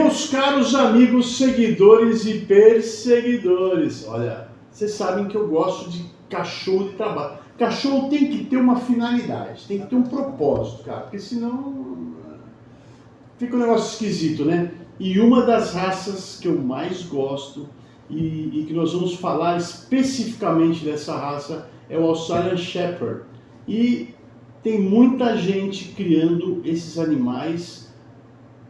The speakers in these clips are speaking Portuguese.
Meus caros amigos, seguidores e perseguidores, olha, vocês sabem que eu gosto de cachorro de trabalho. Cachorro tem que ter uma finalidade, tem que ter um propósito, cara, porque senão fica um negócio esquisito, né? E uma das raças que eu mais gosto e que nós vamos falar especificamente dessa raça é o Australian Shepherd. E tem muita gente criando esses animais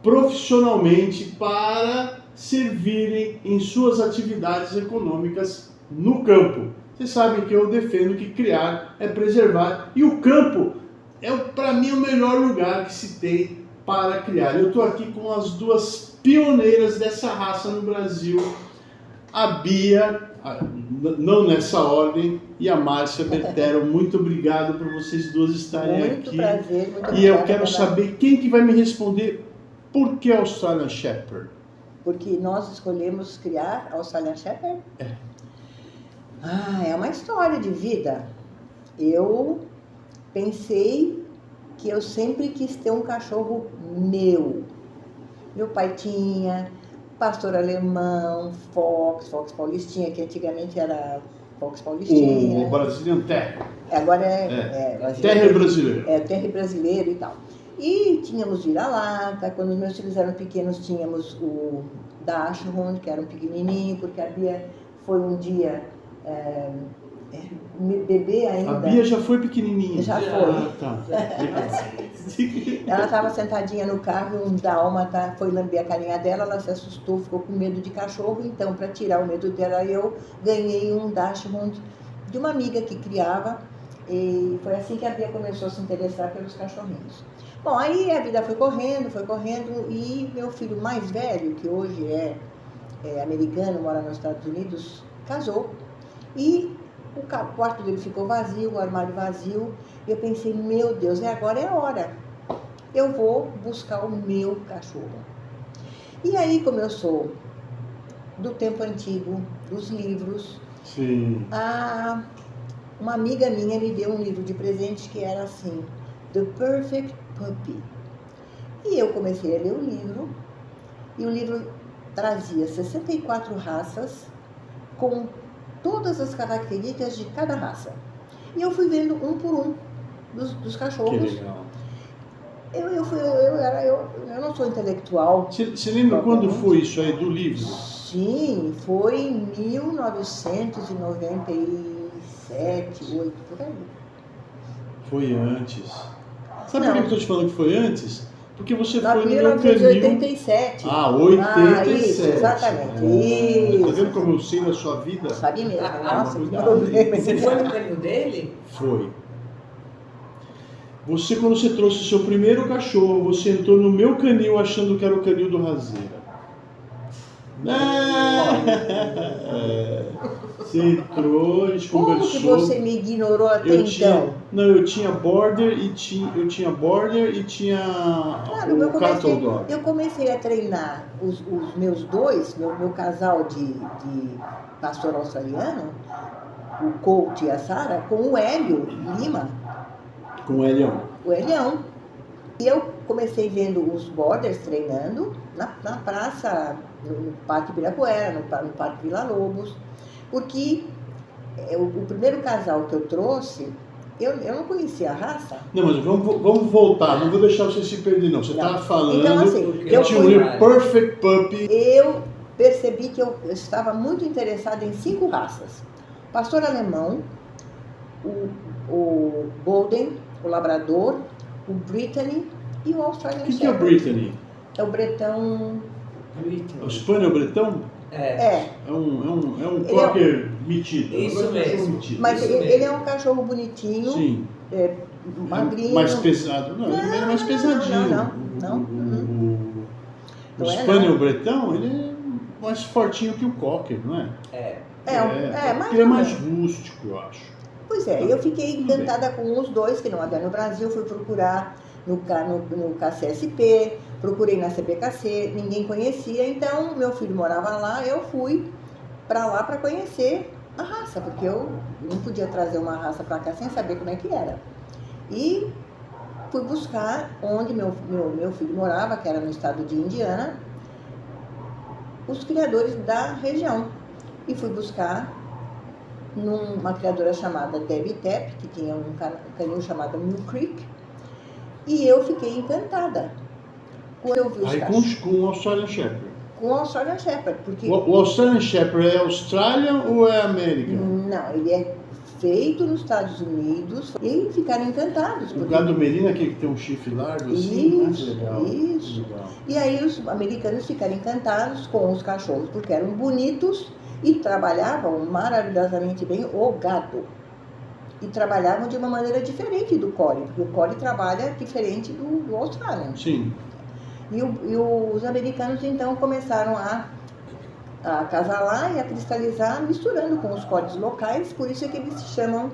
profissionalmente para servirem em suas atividades econômicas no campo. Vocês sabem que eu defendo que criar é preservar e o campo é, para mim, o melhor lugar que se tem para criar. Eu estou aqui com as duas pioneiras dessa raça no Brasil, a Bia, não nessa ordem, e a Márcia Bertero. Muito obrigado por vocês duas estarem aqui. Muito prazer, muito E eu quero saber quem que vai me responder por que Australian Shepherd. Porque nós escolhemos criar Australian Shepherd? É. É uma história de vida. Eu pensei que eu sempre quis ter um cachorro meu. Meu pai tinha pastor alemão, Fox Paulistinha, que antigamente era Fox Paulistinha. O Brazilian Terrier. Agora Terrier brasileiro. Terrier brasileiro e tal. E tínhamos vira-lata. Quando os meus filhos eram pequenos, tínhamos o Dachshund, que era um pequenininho, porque a Bia foi um dia bebê ainda. A Bia já foi pequenininha. Já foi. Tá. Ela estava sentadinha no carro e um dálmata foi lamber a carinha dela, ela se assustou, ficou com medo de cachorro. Então, para tirar o medo dela, eu ganhei um Dachshund de uma amiga que criava. E foi assim que a Bia começou a se interessar pelos cachorrinhos. Bom, aí a vida foi correndo e meu filho mais velho, que hoje é americano, mora nos Estados Unidos, casou. E o quarto dele ficou vazio, o armário vazio. Eu pensei, meu Deus, agora é a hora. Eu vou buscar o meu cachorro. E aí, como eu sou do tempo antigo, dos livros, Sim. Uma amiga minha me deu um livro de presente que era assim, The Perfect Puppy. E eu comecei a ler o livro, e o livro trazia 64 raças, com todas as características de cada raça. E eu fui vendo um por um dos cachorros. Que legal. Eu não sou intelectual. Você lembra quando foi isso aí do livro? Sim, foi em 1997, 8, por aí. Foi antes. Sabe por que eu estou te falando que foi antes? Porque você foi no meu 1987. 87. Isso, exatamente. Tá vendo como eu sei da sua vida? Sabe mesmo. Nossa, que cuidado. problema. Você foi no canil dele? Foi. Quando você trouxe o seu primeiro cachorro, você entrou no meu canil achando que era o canil do Razeira. Você entrou, a gente conversou. Como que você me ignorou até então? Eu tinha Border e tinha Claro, o Cattle Dog. eu comecei a treinar os meus dois, meu casal de pastor australiano, o Colt e a Sara, com o Hélio Lima. Com o Elião. O Helião. E eu comecei vendo os Borders treinando na praça, no Parque Ibirapuera, no Parque Vila Lobos, porque o primeiro casal que eu trouxe, eu não conhecia a raça. Não, mas vamos voltar, não vou deixar você se perder não. Você estava falando, então, assim, eu tinha um Perfect Puppy. Eu percebi que eu estava muito interessada em 5 raças. Pastor alemão, o Golden, o Labrador, o Brittany e o Australian Shepherd. O que é o Brittany? É o bretão... O Spaniel bretão? É. É um cocker metido. Isso mesmo. Mas ele é um cachorro bonitinho. Sim. Magrinho. Mais pesado. Não, ele é mais pesadinho. Não. O Spaniel bretão, ele é mais fortinho que o cocker, não é? Mas ele é mais rústico, eu acho. Pois é, eu fiquei encantada com os dois, que não havia no Brasil, fui procurar no KCSP, procurei na CBKC, ninguém conhecia, então meu filho morava lá, eu fui para lá para conhecer a raça, porque eu não podia trazer uma raça para cá sem saber como é que era. E fui buscar onde meu filho morava, que era no estado de Indiana, os criadores da região. E fui buscar numa criadora chamada Debbie Tepp, que tinha um canil chamado Mill Creek, e eu fiquei encantada quando eu vi os Aí cachorros. com o Australian Shepherd. Com o Australian Shepherd, porque... O Australian Shepherd é Australian ou é América? Não, ele é feito nos Estados Unidos e ficaram encantados. O gado merino é aquele que tem um chifre largo assim? Isso, legal. isso. Legal. E aí os americanos ficaram encantados com os cachorros, porque eram bonitos e trabalhavam maravilhosamente bem o gado. E trabalhavam de uma maneira diferente do Collie, porque o Collie trabalha diferente do Australian. Sim. E os americanos então começaram a acasalar e a cristalizar, misturando com os Collies locais, por isso é que eles se chamam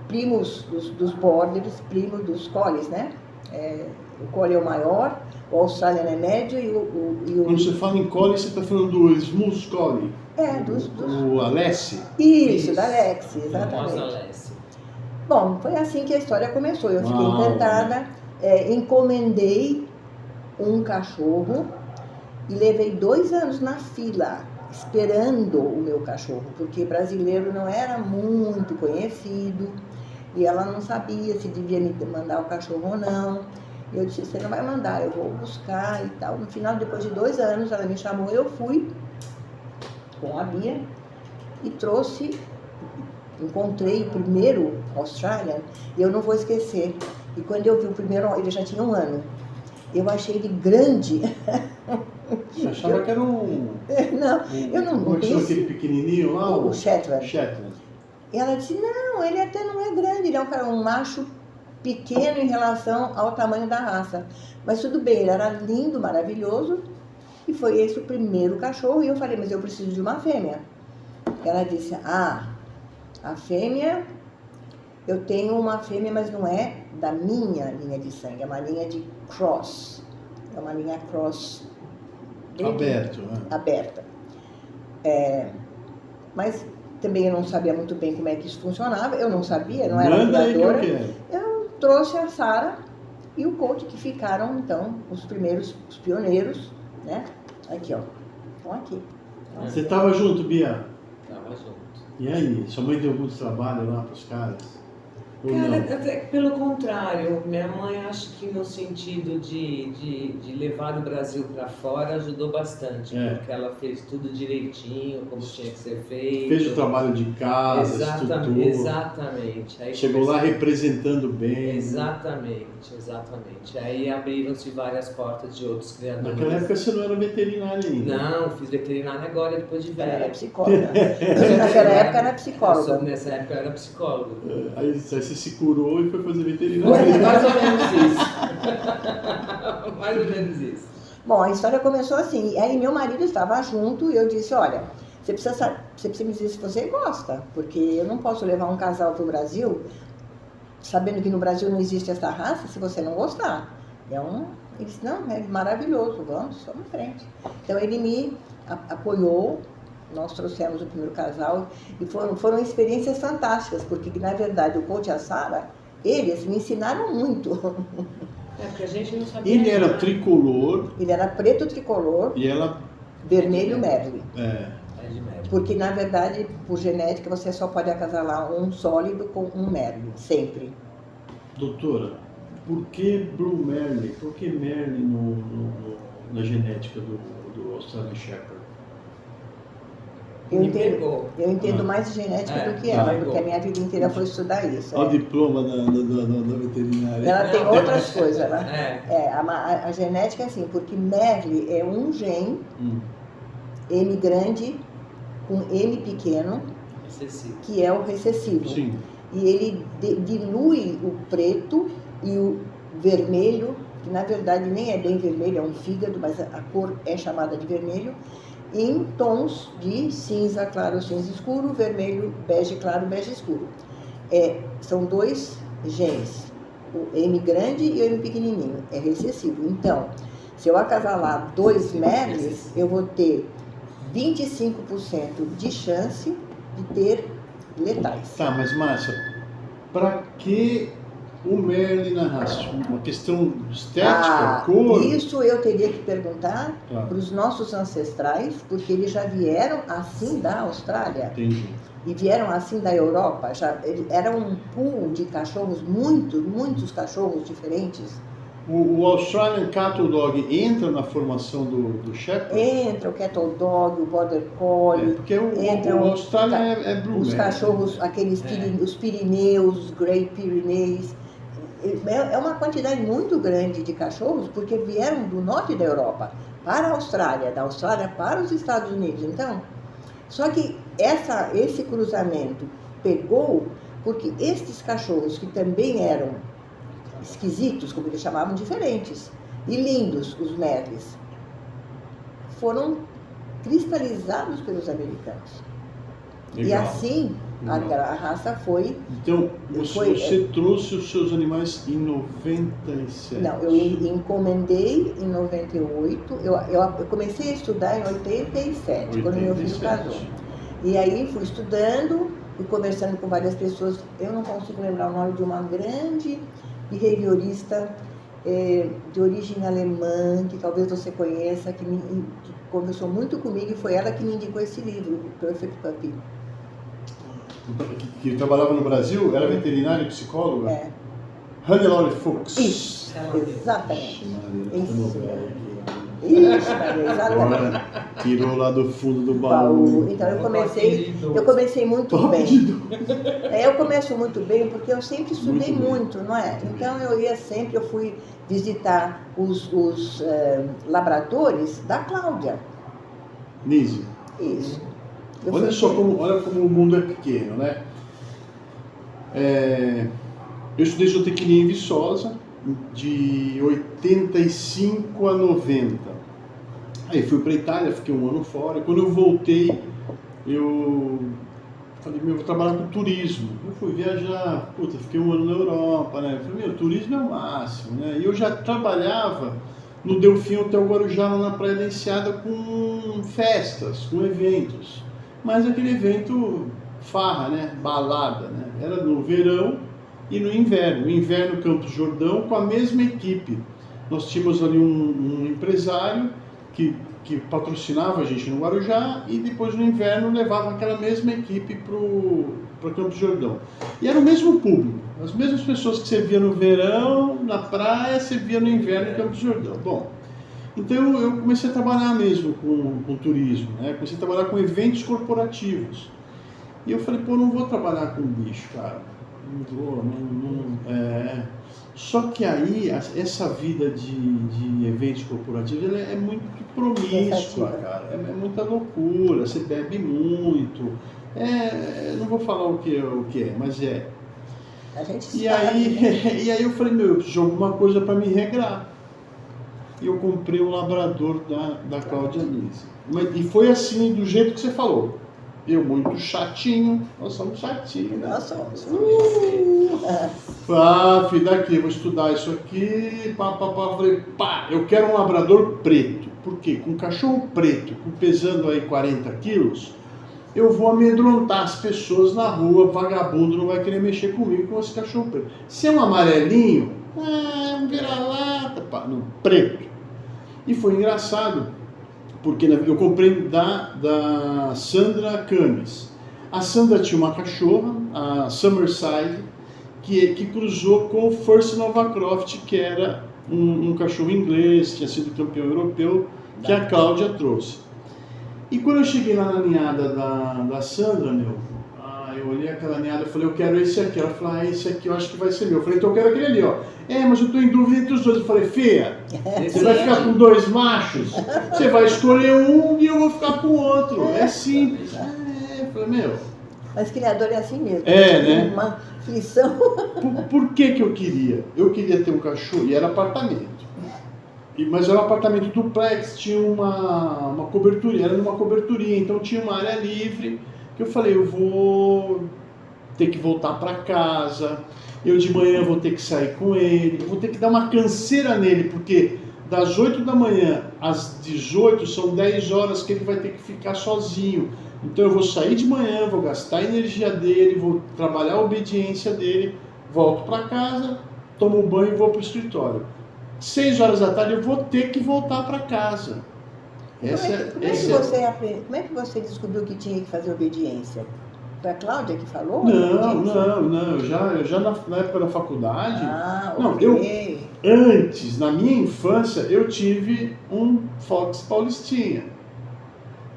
primos dos Borders, primos dos Collies, né? O Collie é o maior, o Australian é médio e o Quando você fala em Collie, você está falando do Smooth Collie? dos... O Alessi? Isso, da Lexi, exatamente. Famosa Alessi. Bom, foi assim que a história começou. Eu fiquei Uau. encantada, encomendei um cachorro e levei 2 anos na fila, esperando o meu cachorro, porque brasileiro não era muito conhecido e ela não sabia se devia me mandar o cachorro ou não. Eu disse, você não vai mandar, eu vou buscar e tal. No final, depois de 2 anos, ela me chamou, eu fui com a Bia e trouxe, encontrei o primeiro Australian e eu não vou esquecer. E quando eu vi o primeiro, ele já tinha 1 ano. Eu achei ele grande. Você achava que era um... Não, eu não Como é que chama disse. aquele pequenininho lá? O Shetland. Shetland. E ela disse, não, ele até não é grande, ele é um macho pequeno em relação ao tamanho da raça. Mas tudo bem, ele era lindo, maravilhoso. E foi esse o primeiro cachorro. E eu falei, mas eu preciso de uma fêmea. Ela disse, a fêmea, eu tenho uma fêmea, mas não é da minha linha de sangue, é uma linha de cross. É uma linha cross Aberto, né? aberta. Mas também eu não sabia muito bem como é que isso funcionava, eu não sabia, não era Manda aí que eu criadora. quero. Eu trouxe a Sara e o Colt, que ficaram, então, os pioneiros, né? Aqui, ó. Estão aqui. Você estava junto, Bia? Tava junto. E aí? Sua mãe deu muito trabalho lá para os caras? Ou Cara, não? até pelo contrário, minha mãe acho que no sentido de levar o Brasil para fora ajudou bastante, porque ela fez tudo direitinho, como tinha que ser feito. Fez o trabalho de casa, Exatamente, estrutura. exatamente. Aí Chegou lá representando bem. Exatamente. Aí abriram-se várias portas de outros criadores. Naquela época você não era veterinária ainda. Não, fiz veterinária agora, depois de Ela era velha. psicóloga. Naquela época era psicóloga. Nessa época eu era psicóloga. Aí você se curou e foi fazer Mais veterinária. ou menos isso. Mais ou menos isso. Bom, a história começou assim. E aí meu marido estava junto e eu disse, olha, você precisa me dizer se você gosta, porque eu não posso levar um casal para o Brasil, sabendo que no Brasil não existe essa raça, se você não gostar. Ele disse, não, é maravilhoso, vamos em frente. Então ele me apoiou, nós trouxemos o primeiro casal e foram experiências fantásticas, porque na verdade o Colt e a Sara, eles me ensinaram muito. Porque a gente não sabia. Ele era nada. tricolor Ele era preto tricolor, e ela... vermelho Merle. É, É de médico. Porque, na verdade, por genética, você só pode acasalar um sólido com um Merle, sempre. doutora, por que Blue Merle? Por que Merle na genética do Australian Shepherd? Eu Me entendo, pegou. eu entendo mais de genética do que tá. ela, porque a minha vida inteira foi estudar isso. Olha o diploma da veterinária. Ela tem outras coisas. É. A genética é assim, porque Merle é um gene, Hum. M grande com M pequeno, Excessivo. que é o recessivo. Sim. E ele dilui o preto e o vermelho, que na verdade nem é bem vermelho, é um fígado, mas a cor é chamada de vermelho, em tons de cinza claro, cinza escuro, vermelho, bege claro, bege escuro. São 2 genes, o M grande e o M pequenininho, é recessivo. Então, se eu acasalar 2 Merles, eu vou ter 25% de chance de ter letais. Tá, mas Márcia, para que o Merlin na raça? Uma questão estética, cor? Isso eu teria que perguntar Claro. para os nossos ancestrais, porque eles já vieram assim da Austrália. Entendi. E vieram assim da Europa. Era um pool de cachorros, muitos cachorros diferentes. O Australian Cattle Dog entra na formação do Shepherd? Entra o Cattle Dog, o Border Collie, Porque entram o Australian é Blue os Man. cachorros, aqueles os Pirineus, os Great Pyrenees. É uma quantidade muito grande de cachorros, porque vieram do norte da Europa para a Austrália, da Austrália para os Estados Unidos. Então, só que esse cruzamento pegou porque estes cachorros, que também eram esquisitos, como eles chamavam, diferentes e lindos, os Merles, foram cristalizados pelos americanos. Legal. E assim a raça foi... Então, você trouxe os seus animais em 97? Não, eu encomendei em 98, eu comecei a estudar em 87, quando meu filho casou. E aí fui estudando, fui conversando com várias pessoas, eu não consigo lembrar o nome de uma grande behaviorista de origem alemã, que talvez você conheça, que conversou muito comigo, e foi ela que me indicou esse livro, Perfect Puppy. Que trabalhava no Brasil, era veterinária e psicóloga? É. Hannelore Fuchs. Isso, exatamente. Isso, exatamente. Agora tirou lá do fundo do baú. Então eu comecei muito bem. Eu começo muito bem porque eu sempre estudei muito, não é? Então eu fui visitar os labradores da Cláudia. Nise. Isso. Olha como o mundo é pequeno, né? Eu estudei zootecnia em Viçosa, de 85 a 90. Aí fui para a Itália, fiquei um ano fora. E quando eu voltei, eu falei, vou trabalhar com turismo. Eu fui viajar, fiquei um ano na Europa, né? Eu falei, turismo é o máximo, né? E eu já trabalhava no Delfim Hotel Guarujá, na Praia da Enseada, com festas, com eventos. Mas aquele evento farra, né? Balada, né? Era no verão e no inverno. No inverno, Campos Jordão, com a mesma equipe. Nós tínhamos ali um empresário que patrocinava a gente no Guarujá e depois no inverno levava aquela mesma equipe para Campos Jordão. E era o mesmo público, as mesmas pessoas que você via no verão, na praia, você via no inverno em Campos Jordão. Bom, então eu comecei a trabalhar mesmo com turismo, né? Comecei a trabalhar com eventos corporativos. E eu falei, não vou trabalhar com bicho, cara. Não vou, Só que aí, essa vida de eventos corporativos, ela é muito promíscua, cara. É muita loucura, você bebe muito. Não vou falar o que é, mas é. A gente e aí eu falei, eu preciso de alguma coisa para me regrar. E eu comprei um labrador da Cláudia Nise. E foi assim, do jeito que você falou. Eu muito chatinho, nós somos chatinhos, né? Nós somos. Filho, daqui, vou estudar isso aqui, falei, eu quero um labrador preto. Por quê? Com um cachorro preto, pesando aí 40 quilos, eu vou amedrontar as pessoas na rua, vagabundo não vai querer mexer comigo com esse cachorro preto. Se é um amarelinho, um vira-lata, não, preto. E foi engraçado, porque eu comprei da Sandra Camis. A Sandra tinha uma cachorra, a Summerside, que cruzou com o First Nova Croft, que era um cachorro inglês, tinha sido campeão europeu, que a Cláudia trouxe. E quando eu cheguei lá na ninhada da Sandra, eu olhei aquela ninhada e falei, eu quero esse aqui. Ela falou, esse aqui eu acho que vai ser meu. Eu falei, então eu quero aquele ali, ó. Mas eu estou em dúvida entre os dois. Eu falei, Fia, você vai ficar com 2 machos? Você vai escolher um e eu vou ficar com o outro. É simples. Eu falei, Mas criador é assim mesmo. Né? Uma aflição. Por que eu queria? Eu queria ter um cachorro, e era apartamento. Mas era um apartamento duplex, tinha uma coberturinha, era numa coberturinha, então tinha uma área livre, que eu falei, eu vou ter que voltar para casa, eu de manhã vou ter que sair com ele, eu vou ter que dar uma canseira nele, porque das 8 da manhã às 18 são 10 horas que ele vai ter que ficar sozinho. Então eu vou sair de manhã, vou gastar a energia dele, vou trabalhar a obediência dele, volto para casa, tomo um banho e vou para o escritório. 6 horas da tarde eu vou ter que voltar para casa. Como é que você descobriu que tinha que fazer obediência? Foi a Cláudia que falou? Não. Eu já na época da faculdade. Não, okay. Antes, na minha infância, eu tive um Fox Paulistinha.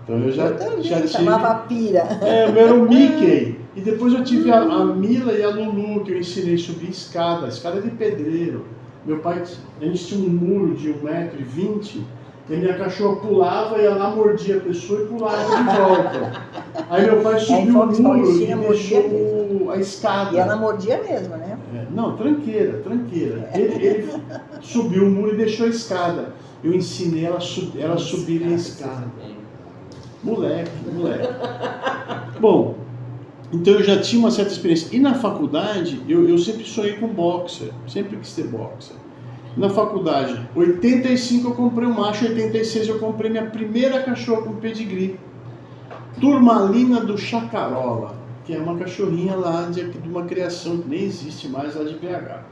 Então eu também chamava Pira. O meu era o Mickey. E depois eu tive a Mila e a Lulu, que eu ensinei a subir escada de pedreiro. Meu pai, a gente tinha um muro de 1,20 m, e a minha cachorra pulava, ia lá, mordia a pessoa e pulava de volta. Aí meu pai subiu o muro e deixou a escada. E ela mordia mesmo, né? Não, tranqueira. Ele subiu o muro e deixou a escada. Eu ensinei ela a subir a escada. Moleque. Bom, então eu já tinha uma certa experiência. E na faculdade, eu sempre sonhei com boxer. Sempre quis ter boxer. Na faculdade, 85 eu comprei um macho, 86 eu comprei minha primeira cachorra com pedigree. Turmalina do Chacarola, que é uma cachorrinha lá de uma criação que nem existe mais lá de BH.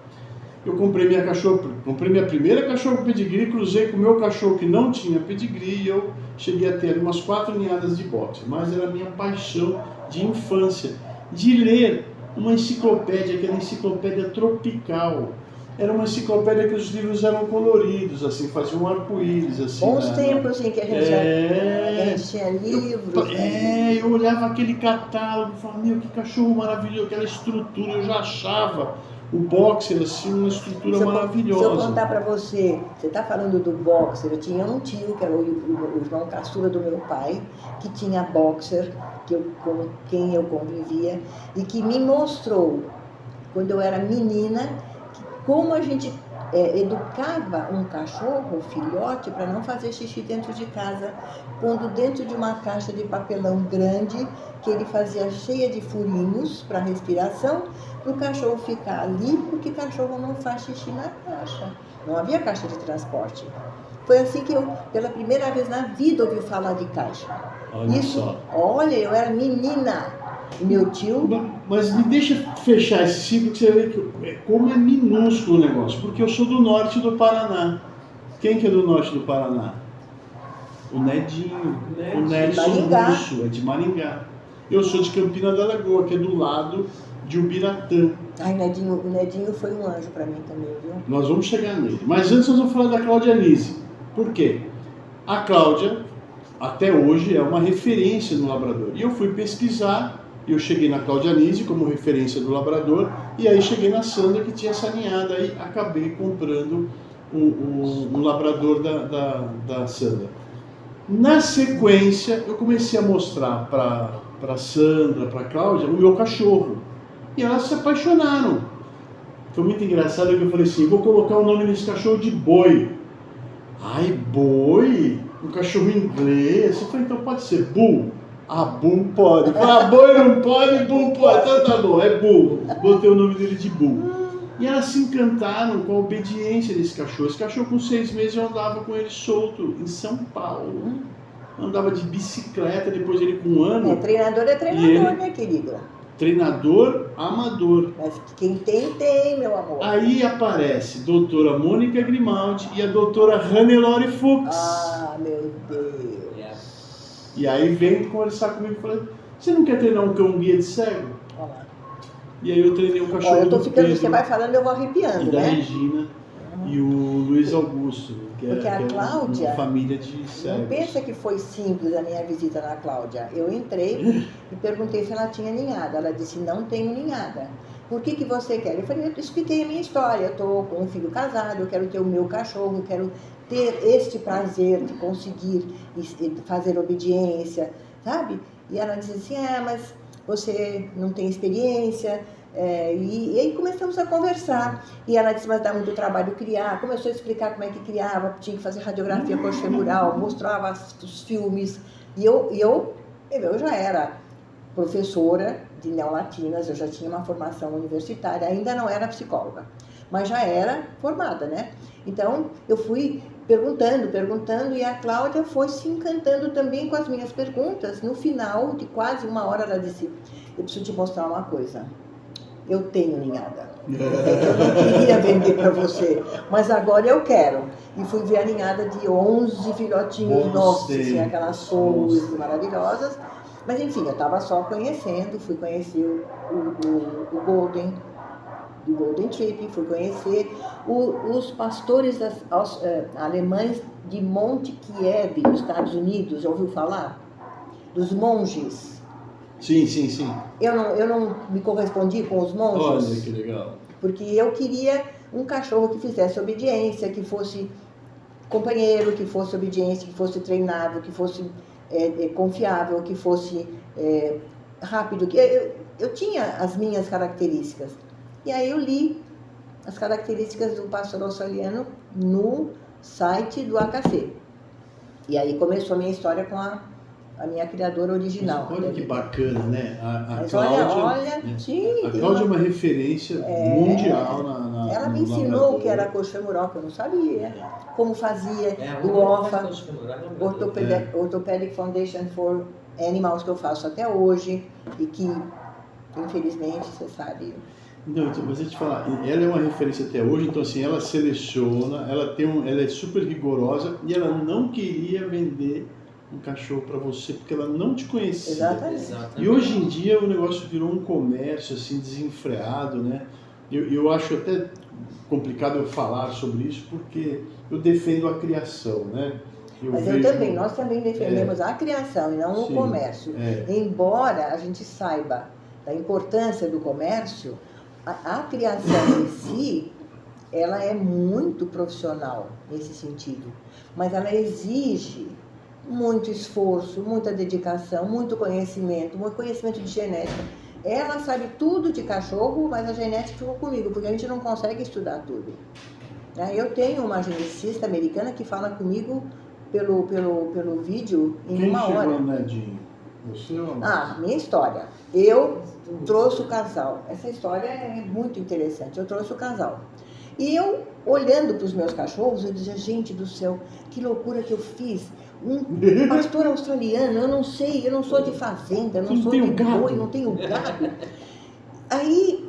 Eu comprei minha primeira cachorra com pedigree, cruzei com o meu cachorro que não tinha pedigree e eu cheguei a ter umas 4 ninhadas de boxer. Mas era a minha paixão de infância, de ler uma enciclopédia, que era a enciclopédia tropical. Era uma enciclopédia que os livros eram coloridos, assim, faziam um arco-íris, assim. Bons tempos em que a gente tinha livros. Eu olhava aquele catálogo e falava, meu, que cachorro maravilhoso, aquela estrutura, eu já achava o boxer, assim, uma estrutura maravilhosa. Se eu contar pra você está falando do boxer, eu tinha um tio, que era o irmão caçula do meu pai, que tinha boxer, com quem eu convivia, e que me mostrou, quando eu era menina, como a gente educava um cachorro, filhote, para não fazer xixi dentro de casa, pondo dentro de uma caixa de papelão grande, que ele fazia cheia de furinhos para respiração, para o cachorro ficar ali, porque cachorro não faz xixi na caixa. Não havia caixa de transporte. Foi assim que eu, pela primeira vez na vida, ouvi falar de caixa. Olha, eu era menina. Meu tio... Mas me deixa fechar esse ciclo, que você vê como é minúsculo o negócio. Porque eu sou do norte do Paraná. Quem que é do norte do Paraná? O Nedinho. O Nedson Russo, é de Maringá. Eu sou de Campina da Lagoa, que é do lado de Ubiratã. Ai, o Nedinho foi um anjo para mim também, viu? Nós vamos chegar nele. Mas antes nós vamos falar da Cláudia Nise. Por quê? A Cláudia, até hoje, é uma referência no labrador. E eu fui pesquisar, e eu cheguei na Cláudia Nise como referência do labrador, e aí cheguei na Sandra, que tinha essa ninhada, e acabei comprando um labrador da Sandra. Na sequência, eu comecei a mostrar para Sandra, para Cláudia, o meu cachorro. E elas se apaixonaram. Foi muito engraçado que eu falei assim, vou colocar o nome desse cachorro de Boi. Ai, Boi? Um cachorro inglês? Eu falei, então pode ser Bull. Ah, Bull pode. Boi não pode, Bull pode. Então tá bom, é Bull. Botei o nome dele de Bull. E elas se encantaram com a obediência desse cachorro. Esse cachorro com 6 meses eu andava com ele solto em São Paulo. Andava de bicicleta, depois ele com 1 ano. Treinador é treinador, né, querido? Treinador amador. Mas quem tem, meu amor. Aí aparece a doutora Mônica Grimaldi e a doutora Hannelore Fuchs. Ah, meu Deus. E aí vem conversar comigo e fala, você não quer treinar um cão guia de cego? Olá. E aí eu treinei um cachorro eu tô ficando, Pedro, você vai falando, eu vou arrepiando, e da né? Regina e o Luiz Augusto, que porque é Cláudia, uma família de cegos. Não pensa que foi simples a minha visita na Cláudia. Eu entrei e perguntei se ela tinha ninhada. Ela disse, não tenho ninhada. Por que você quer? Eu falei, eu expliquei a minha história. Eu estou com um filho casado, eu quero ter o meu cachorro, eu quero ter este prazer de conseguir fazer obediência, sabe? E ela disse assim, mas você não tem experiência. E aí começamos a conversar. E ela disse, mas dá muito trabalho criar. Começou a explicar como é que criava, tinha que fazer radiografia coxofemoral, mostrava os filmes. E eu já era professora de neolatinas, eu já tinha uma formação universitária, ainda não era psicóloga, mas já era formada, né? Então, eu fui perguntando, e a Cláudia foi se encantando também com as minhas perguntas. No final de quase 1 hora, ela disse, eu preciso te mostrar uma coisa. eu tenho ninhada. Eu não queria vender para você, mas agora eu quero. E fui ver a ninhada de 11 filhotinhos nossos, assim, aquelas cores maravilhosas. Mas enfim, eu estava só conhecendo, fui conhecer o Golden, do Golden Trip, fui conhecer os pastores alemães de Monte Kiev, nos Estados Unidos, já ouviu falar? Dos monges. Sim. Eu não me correspondi com os monges. Olha que legal. Porque eu queria um cachorro que fizesse obediência, que fosse companheiro, que fosse obediência, que fosse treinável, que fosse confiável, que fosse rápido. Eu tinha as minhas características. E aí eu li as características do pastor australiano no site do AKC. E aí começou a minha história com a minha criadora original. Olha que bacana, né? A Cláudia, sim, a Cláudia é uma referência mundial na ela me ensinou o que era coxa femoral, que eu não sabia, como fazia o OFA, Orthopedic Foundation for Animals, que eu faço até hoje, e que, infelizmente, você sabe... Não, então, mas eu te falar, ela é uma referência até hoje, então assim, ela seleciona, ela é super rigorosa e ela não queria vender um cachorro para você porque ela não te conhecia. Exatamente. E hoje em dia o negócio virou um comércio assim desenfreado, né? Eu acho até complicado eu falar sobre isso porque eu defendo a criação, né? Nós também defendemos a criação e não o comércio. Embora a gente saiba da importância do comércio, a criação em si, ela é muito profissional nesse sentido, mas ela exige muito esforço, muita dedicação, muito conhecimento de genética. Ela sabe tudo de cachorro, mas a genética ficou comigo, porque a gente não consegue estudar tudo. Eu tenho uma geneticista americana que fala comigo pelo vídeo em uma hora. Quem chegou, Nedinho? Você ou não? Minha história. Eu trouxe o casal. Essa história é muito interessante. Eu trouxe o casal. E eu, olhando para os meus cachorros, eu dizia, gente do céu, que loucura que eu fiz. Um pastor australiano, eu não sei, eu não sou de fazenda, eu não sou de boi, não tenho gado. Aí,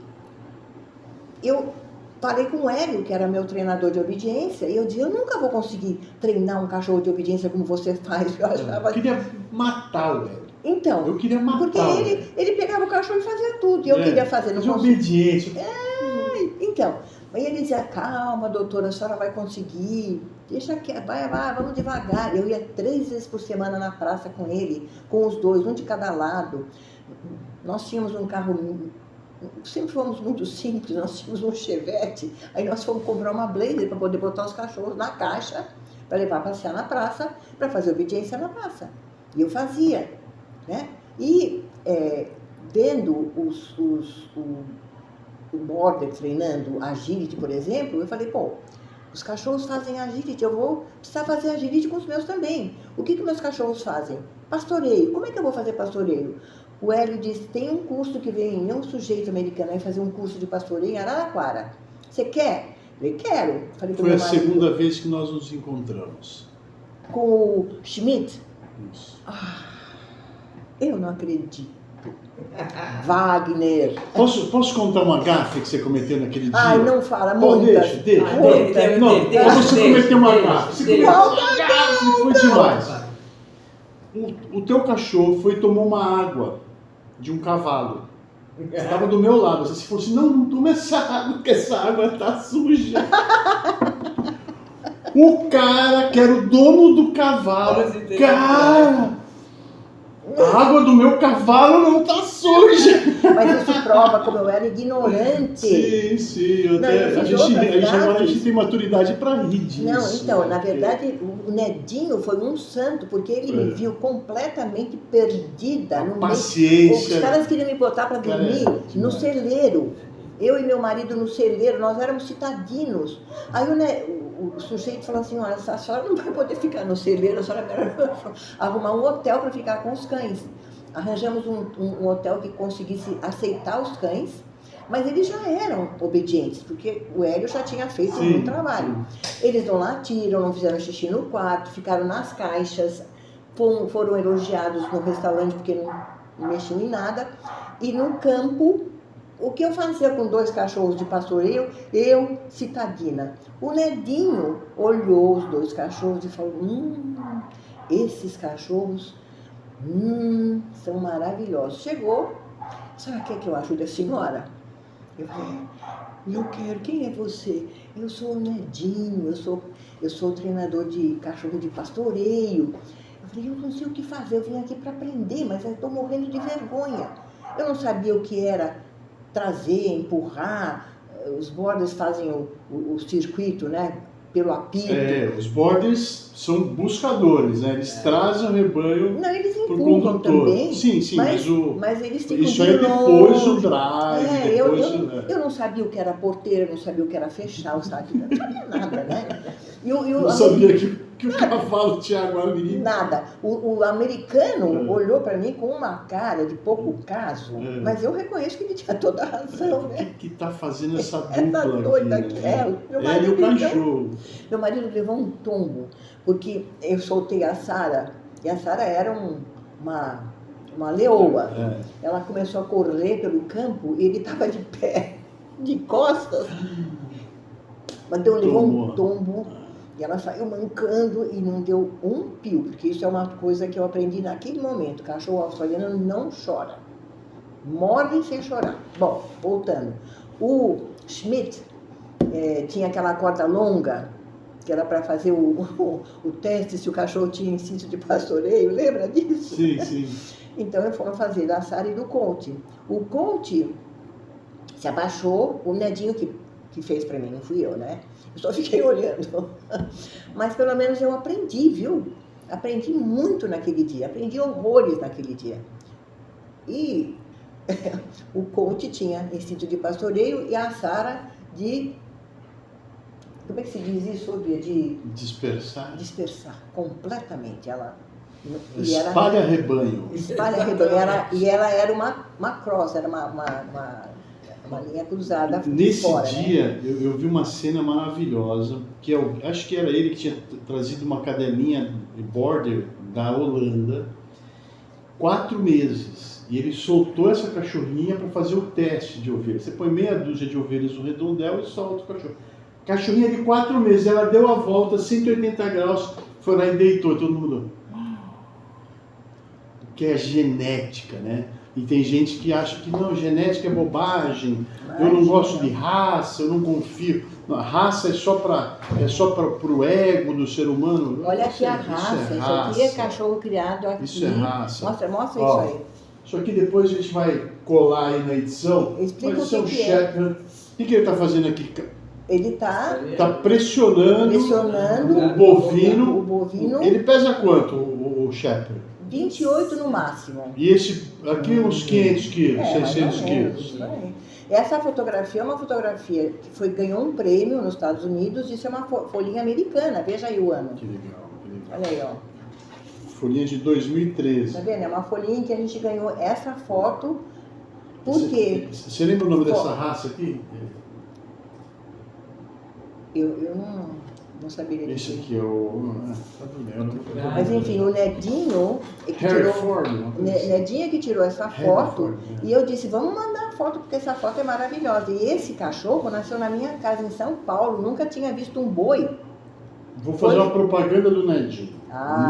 eu falei com o Hélio, que era meu treinador de obediência, e eu disse, eu nunca vou conseguir treinar um cachorro de obediência como você faz. Eu queria matar o Hélio. Então, eu queria matar porque ele pegava o cachorro e fazia tudo, e eu queria fazer. De obediência. Então, aí ele dizia, calma, doutora, a senhora vai conseguir, deixa que vai, vamos devagar. Eu ia 3 vezes por semana na praça com ele, com os dois, um de cada lado. Nós tínhamos um carro, sempre fomos muito simples, nós tínhamos um Chevette, aí nós fomos comprar uma Blazer para poder botar os cachorros na caixa, para levar a passear na praça, para fazer obediência na praça. E eu fazia, né? E vendo o Border treinando agility, por exemplo, eu falei, os cachorros fazem agility, eu vou precisar fazer agility com os meus também. O que meus cachorros fazem? Pastoreio. Como é que eu vou fazer pastoreio? O Hélio disse, tem um curso que vem, um sujeito americano vai fazer um curso de pastoreio em Araraquara. Você quer? Eu falei, quero. Falei, foi a segunda vez que nós nos encontramos. Com o Schmidt? Isso. Eu não acredito. Wagner. Posso contar uma gafe que você cometeu naquele dia? Não fala, muitas. Deixa. Você cometeu uma gafe. Foi demais. O teu cachorro foi e tomou uma água de um cavalo. Você estava do meu lado. Você falou assim, não toma essa água, porque essa água tá suja. O cara, que era o dono do cavalo, cara... A água do meu cavalo não tá suja. Mas isso prova como eu era ignorante. Sim. A gente tem maturidade para rir disso. Não, então, na verdade, o Nedinho foi um santo, porque ele me viu completamente perdida. No paciência. Os caras queriam me botar para dormir no celeiro. Eu e meu marido no celeiro, nós éramos citadinos. Aí o sujeito falou assim, olha, a senhora não vai poder ficar no celeiro, a senhora vai arrumar um hotel para ficar com os cães. Arranjamos um hotel que conseguisse aceitar os cães, mas eles já eram obedientes, porque o Hélio já tinha feito um trabalho. Eles não latiram, não fizeram xixi no quarto, ficaram nas caixas, foram elogiados no restaurante porque não mexiam em nada, e no campo O que eu fazia com 2 cachorros de pastoreio, eu, citadina. O Nedinho olhou os 2 cachorros e falou, esses cachorros são maravilhosos. Chegou, sabe o que eu ajudo a senhora? Eu falei, eu quero, quem é você? Eu sou o Nedinho, eu sou treinador de cachorro de pastoreio. Eu falei, eu não sei o que fazer, eu vim aqui para aprender, mas eu estou morrendo de vergonha. Eu não sabia o que era trazer, empurrar, os borders fazem o circuito, né? Pelo apito. Os borders são buscadores, né? Eles trazem o rebanho. Não, eles pro empurram condutor. também. Sim, mas eles ficam isso de aí depois longe. do drive. Eu não sabia o que era porteira, eu não sabia o que era fechar o saco, não sabia nada, né? Eu sabia que o cavalo tinha água ali. Nada. O americano olhou para mim com uma cara de pouco caso, mas eu reconheço que ele tinha toda a razão, né? O que está fazendo essa dupla essa doida aqui? aqui. Né? Meu marido, o cachorro. Meu marido levou um tombo, porque eu soltei a Sara, e a Sara era uma leoa. Ela começou a correr pelo campo e ele estava de pé, de costas. Mas levou um tombo. E ela saiu mancando e não deu um pio, porque isso é uma coisa que eu aprendi naquele momento. Cachorro australiano não chora. Morre sem chorar. Bom, voltando. O Schmidt tinha aquela corda longa, que era para fazer o teste se o cachorro tinha instinto de pastoreio. Lembra disso? Sim, sim. Então, foram fazer da Sara e do Colt. O Colt se abaixou, o Nedinho que fez para mim, não fui eu, né? Eu só fiquei olhando. Mas pelo menos eu aprendi, viu? Aprendi muito naquele dia, aprendi horrores naquele dia. E o Colt tinha instinto de pastoreio e a Sara de... Como é que se diz isso, Bia? De... Dispersar completamente. Espalha rebanho. Espalha rebanho. E ela era uma cross, era uma linha cruzada Nesse fora, dia, né? eu vi uma cena maravilhosa, que acho que era ele que tinha trazido uma cadelinha de border da Holanda, 4 meses, e ele soltou essa cachorrinha para fazer o teste de ovelha. Você põe meia dúzia de ovelhas no redondel e solta o cachorro. Cachorrinha de 4 meses, ela deu a volta, 180 graus, foi lá e deitou, todo mundo... Que é genética, né? E tem gente que acha que não, genética é bobagem, eu não gosto de raça, eu não confio. Não, a raça é só para o ego do ser humano. Olha aqui a raça, isso aqui é cachorro criado aqui. Isso é raça. Mostra isso aí. Isso aqui depois a gente vai colar aí na edição. Explica o que Shepherd. O que ele está fazendo aqui? Ele está pressionando o bovino. Ele pesa quanto, o Shepherd? 28 no máximo. E esse aqui uns 500 quilos, 600 quilos. Essa fotografia é uma fotografia que ganhou um prêmio nos Estados Unidos. Isso é uma folhinha americana. Veja aí o ano. Que legal, que legal. Olha aí, ó. Folhinha de 2013. Tá vendo? É uma folhinha que a gente ganhou essa foto. Por quê? Você lembra o nome dessa raça aqui? Eu não sabia disso. Esse aqui é o... Mas enfim, o Nedinho que tirou essa foto. E eu disse, vamos mandar a foto, porque essa foto é maravilhosa. E esse cachorro nasceu na minha casa em São Paulo, nunca tinha visto um boi. Vou fazer uma propaganda do Nedinho.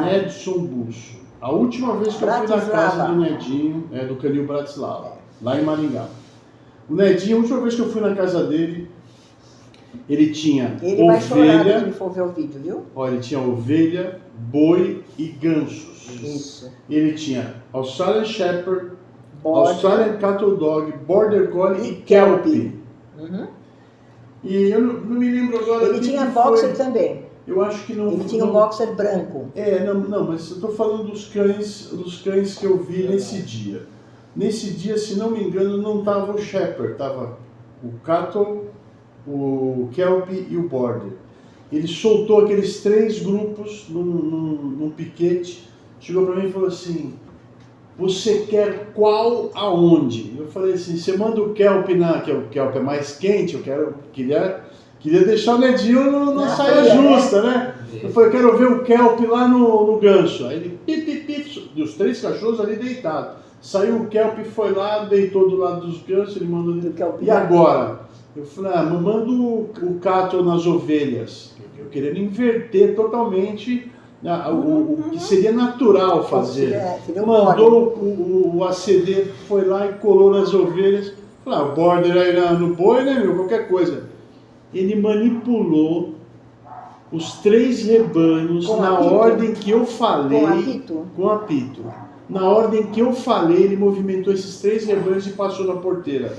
Nedson Busso. A última vez que eu fui na casa do Nedinho, do Canil Bratislava, lá em Maringá. O Nedinho, a última vez que eu fui na casa dele, ele tinha ele vai chorar quando ele for ver o vídeo, viu? Olha, ele tinha ovelha, boi e gansos. Isso. Ele tinha Australian Shepherd, Australian Cattle Dog, Border Collie e Kelpie. Uhum. E eu não me lembro agora... Ele tinha boxer também. Eu acho que não... Ele tinha um boxer branco. Não, mas eu estou falando dos cães que eu vi nesse dia. Nesse dia, se não me engano, não estava o Shepherd, estava o Cattle, o Kelpie e o Border. Ele soltou aqueles 3 grupos num piquete, chegou para mim e falou assim, você quer qual aonde? Eu falei assim, você manda o Kelpie que o Kelpie é mais quente, queria deixar o Nedinho na saia justa, né? Eu falei, quero ver o Kelpie lá no gancho. Aí ele, pip, e os 3 cachorros ali deitados. Saiu o Kelp, foi lá, deitou do lado dos gansos, ele mandou... Do Kelp. E agora? Eu falei, manda o Cato nas ovelhas. Eu querendo inverter totalmente o que seria natural fazer. Mandou o ACD, foi lá e colou nas ovelhas. Falei, o border aí no boi, né, meu? Qualquer coisa. Ele manipulou os 3 rebanhos na ordem que eu falei. Com apito? Com apito. Na ordem que eu falei, ele movimentou esses 3 rebanhos e passou na porteira.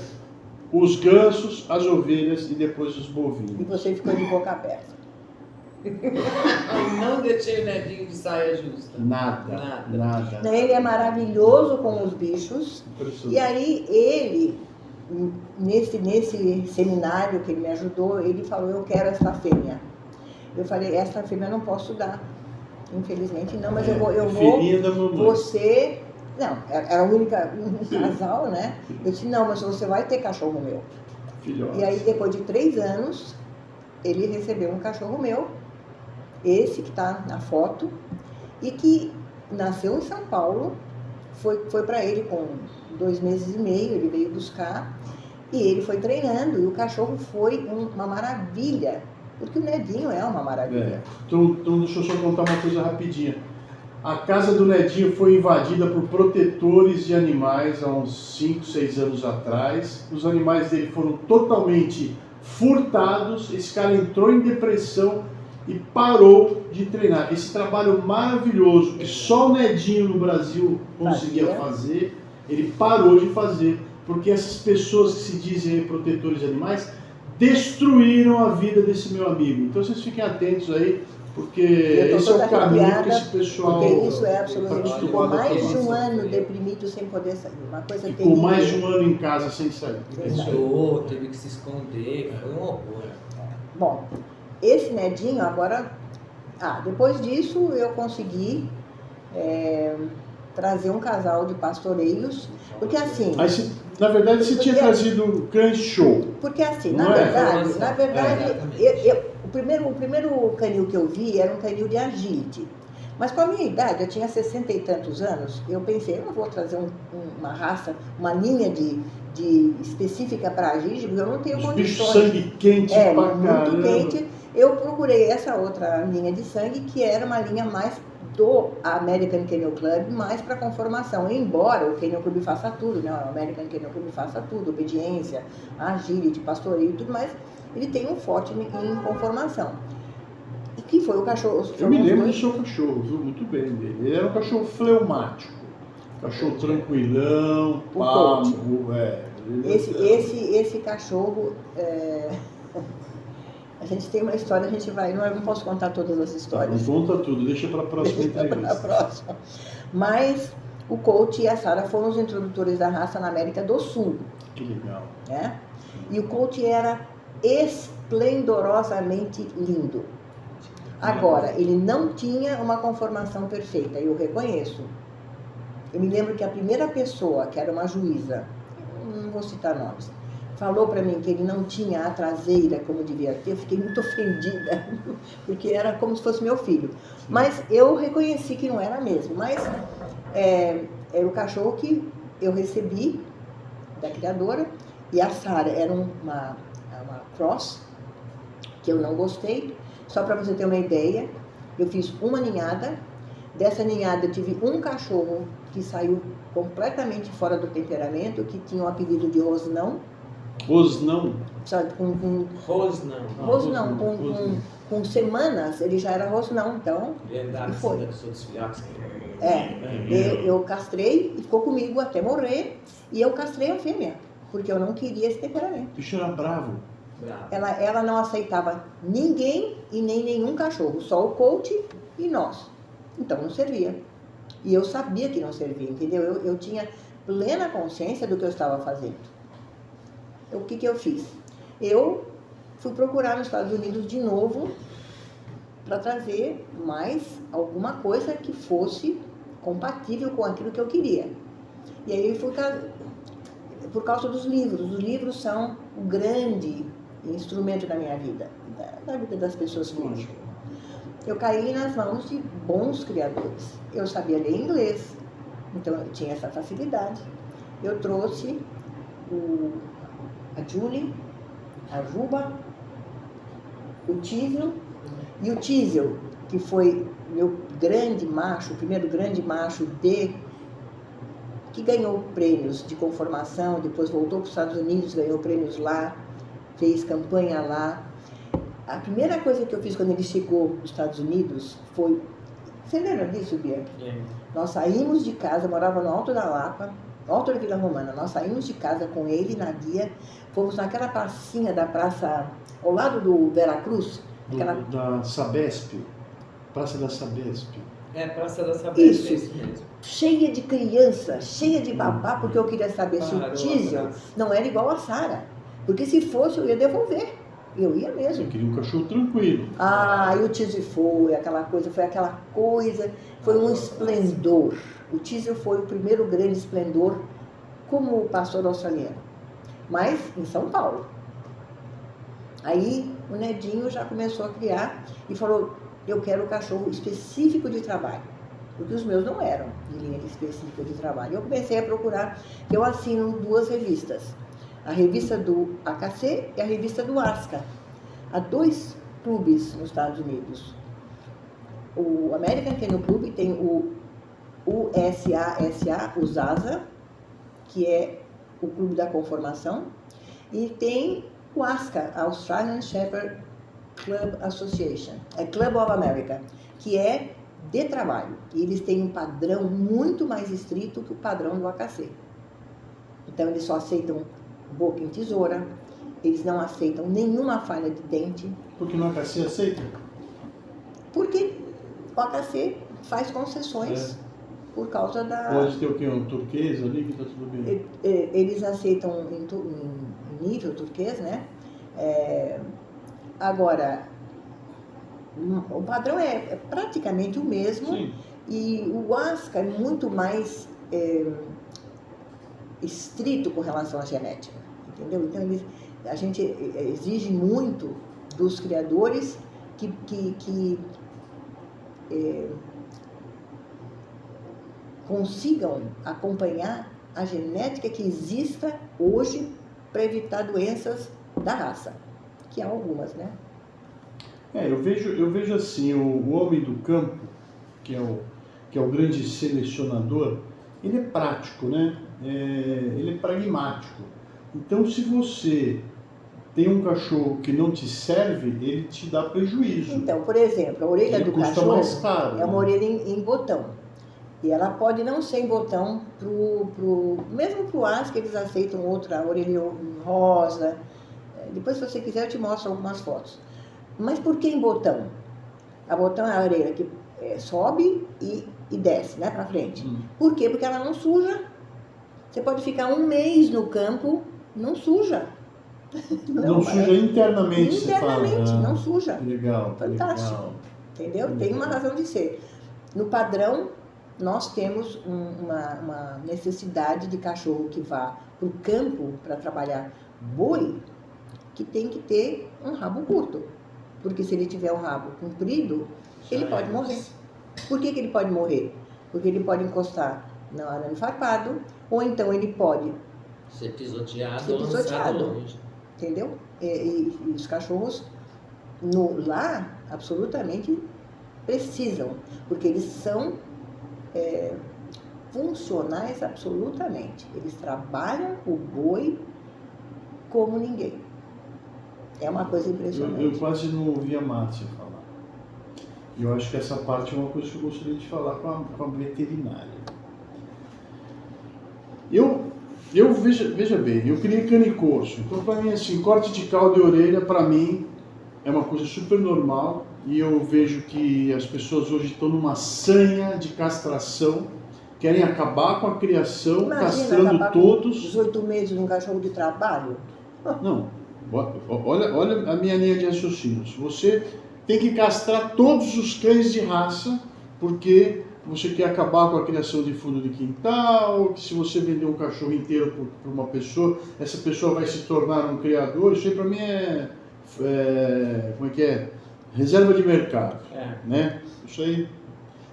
Os gansos, as ovelhas e depois os bovinos. E você ficou de boca aberta. Não deixei o Nedinho de saia justa. Nada. Ele é maravilhoso com os bichos. E aí ele, nesse seminário que ele me ajudou, ele falou, eu quero essa fêmea. Eu falei, essa fêmea eu não posso dar. Infelizmente não, mas eu vou. Filhinha da mamãe. Você. Não, era um casal, né? Eu disse, não, mas você vai ter cachorro meu. Filhote. E aí, depois de 3 anos, ele recebeu um cachorro meu, esse que está na foto, e que nasceu em São Paulo, foi para ele com 2 meses e meio, ele veio buscar, e ele foi treinando, e o cachorro foi uma maravilha, porque o Nedinho é uma maravilha. Então deixa eu só contar uma coisa rapidinha. A casa do Nedinho foi invadida por protetores de animais há uns 5, 6 anos atrás. Os animais dele foram totalmente furtados, esse cara entrou em depressão e parou de treinar. Esse trabalho maravilhoso que só o Nedinho no Brasil conseguia fazer, ele parou de fazer, porque essas pessoas que se dizem protetores de animais destruíram a vida desse meu amigo. Então vocês fiquem atentos aí, porque esse é o caminho que esse pessoal... Porque isso é absolutamente... Ficou mais de um ano deprimido sem poder sair. Uma coisa terrível. Ficou mais de um ano em casa sem sair. Pensou, teve que se esconder, foi um horror. Bom, esse Nedinho agora... depois disso eu consegui trazer um casal de pastoreiros, porque assim... Aí, na verdade, você tinha trazido cães show. Porque assim, na verdade, o primeiro canil que eu vi era um canil de agility. Mas com a minha idade, eu tinha 60 e tantos anos, eu pensei, eu não vou trazer uma raça, uma linha de específica para agility, porque eu não tenho condições. Bicho sangue quente pra caramba. Muito quente. Eu procurei essa outra linha de sangue, que era uma linha mais do American Kennel Club, mais para conformação. Embora o Kennel Club faça tudo, né? O American Kennel Club faça tudo, obediência, agility, pastoreio e tudo mais, ele tem um forte em conformação. E que foi o cachorro... Eu me lembro do seu cachorro, viu? Muito bem dele. Ele era um cachorro fleumático, cachorro tranquilão, palmo. Esse cachorro... A gente tem uma história, a gente vai... Não posso contar todas as histórias. Não conta tudo, deixa para a próxima entrevista. Próxima. Mas o Colt e a Sarah foram os introdutores da raça na América do Sul. Que legal. Né? E o Colt era esplendorosamente lindo. Agora, ele não tinha uma conformação perfeita, eu reconheço. Eu me lembro que a primeira pessoa, que era uma juíza, não vou citar nomes, falou para mim que ele não tinha a traseira como devia ter. Eu fiquei muito ofendida, porque era como se fosse meu filho. Mas eu reconheci que não era mesmo. Mas era o cachorro que eu recebi da criadora, e a Sarah era uma cross, que eu não gostei. Só para você ter uma ideia, eu fiz uma ninhada. Dessa ninhada eu tive um cachorro que saiu completamente fora do temperamento, que tinha o apelido de Rosnão. Rosnão? Sabe, Rosnão. Com semanas ele já era Rosnão, então. Verdade, foi. dos outros filhotes. Eu castrei e ficou comigo até morrer, e eu castrei a fêmea, porque eu não queria esse temperamento. O bicho era bravo. Ela não aceitava ninguém e nem nenhum cachorro, só o Colt e nós. Então não servia. E eu sabia que não servia, entendeu? Eu tinha plena consciência do que eu estava fazendo. O que eu fiz? Eu fui procurar nos Estados Unidos de novo para trazer mais alguma coisa que fosse compatível com aquilo que eu queria. E aí fui por causa dos livros. Os livros são o grande instrumento da minha vida, da vida das pessoas que eu caí nas mãos de bons criadores. Eu sabia ler inglês, Então eu tinha essa facilidade. Eu trouxe a Julie, a Juba, o Tísio, e o Tísio, que foi meu grande macho, o primeiro grande macho que ganhou prêmios de conformação, depois voltou para os Estados Unidos, ganhou prêmios lá, fez campanha lá. A primeira coisa que eu fiz quando ele chegou nos Estados Unidos foi... Você lembra disso, Bia? Nós saímos de casa, morava no Alto da Lapa, no Alto da Vila Romana. Nós saímos de casa com ele na guia, fomos naquela pracinha da praça, ao lado do Veracruz. Da Sabesp, Praça da Sabesp. Praça da Sabesp, isso mesmo. Cheia de criança, cheia de babá, porque eu queria saber se o Tísio não era igual a Sara. Porque se fosse, eu ia devolver. Eu ia mesmo. Eu queria um cachorro tranquilo. E o Tísio foi aquela coisa, foi um esplendor. O Tísio foi o primeiro grande esplendor como pastor australiano, mas em São Paulo. Aí o Nedinho já começou a criar e falou, eu quero um cachorro específico de trabalho, porque os meus não eram de linha específica de trabalho. Eu comecei a procurar, eu assino 2 revistas, a revista do AKC e a revista do ASCA. Há 2 clubes nos Estados Unidos. O American Kennel Club tem o USASA, o ZASA, que é o clube da conformação, e tem o ASCA, Australian Shepherd Club Association, Club of America, que é de trabalho. E eles têm um padrão muito mais estrito que o padrão do AKC. Então eles só aceitam boca em tesoura, eles não aceitam nenhuma falha de dente. Porque no AKC aceita? Porque o AKC faz concessões por causa da... Pode ter o quê? Um turquês ali que está tudo bem? Eles aceitam em nível turquês, né? Agora, o padrão é praticamente o mesmo. Sim. E o ASCA é muito mais estrito com relação à genética, entendeu? Então, a gente exige muito dos criadores que consigam acompanhar a genética que exista hoje para evitar doenças da raça, que há algumas, né? Eu vejo assim, o homem do campo, que é o grande selecionador, ele é prático, né? Ele é pragmático. Então, se você tem um cachorro que não te serve, ele te dá prejuízo. Então, por exemplo, a orelha do cachorro mais caro, é uma orelha em botão. E ela pode não ser em botão, mesmo para o ASCA, eles aceitam outra orelha rosa. Depois, se você quiser, eu te mostro algumas fotos. Mas por que em botão? A botão é a orelha que sobe e desce, né, para frente. Por quê? Porque ela não suja. Você pode ficar 1 mês no campo, não suja. Não suja internamente, você fala. Internamente, não suja. Legal. Fantástico. Legal. Entendeu? Tem uma razão de ser. No padrão, nós temos uma necessidade de cachorro que vá para o campo para trabalhar boi, que tem que ter um rabo curto. Porque se ele tiver um rabo comprido, ele pode morrer. Por que ele pode morrer? Porque ele pode encostar no arame farpado, ou então ele pode ser pisoteado. Entendeu? E os cachorros lá absolutamente precisam, porque eles são funcionais absolutamente. Eles trabalham o boi como ninguém. É uma coisa impressionante. Eu quase não ouvi a Márcia falar. E eu acho que essa parte é uma coisa que eu gostaria de falar com a veterinária. Veja bem, eu criei canicorso. Então, para mim, assim, corte de cauda e orelha, para mim, é uma coisa super normal. E eu vejo que as pessoas hoje estão numa sanha de castração, querem acabar com a criação, castrando todos. 18 meses num cachorro de trabalho? Não, olha a minha linha de raciocínio. Você tem que castrar todos os cães de raça, porque você quer acabar com a criação de fundo de quintal, que se você vender um cachorro inteiro para uma pessoa, essa pessoa vai se tornar um criador. Isso aí para mim como é que é? Reserva de mercado, né? Isso aí,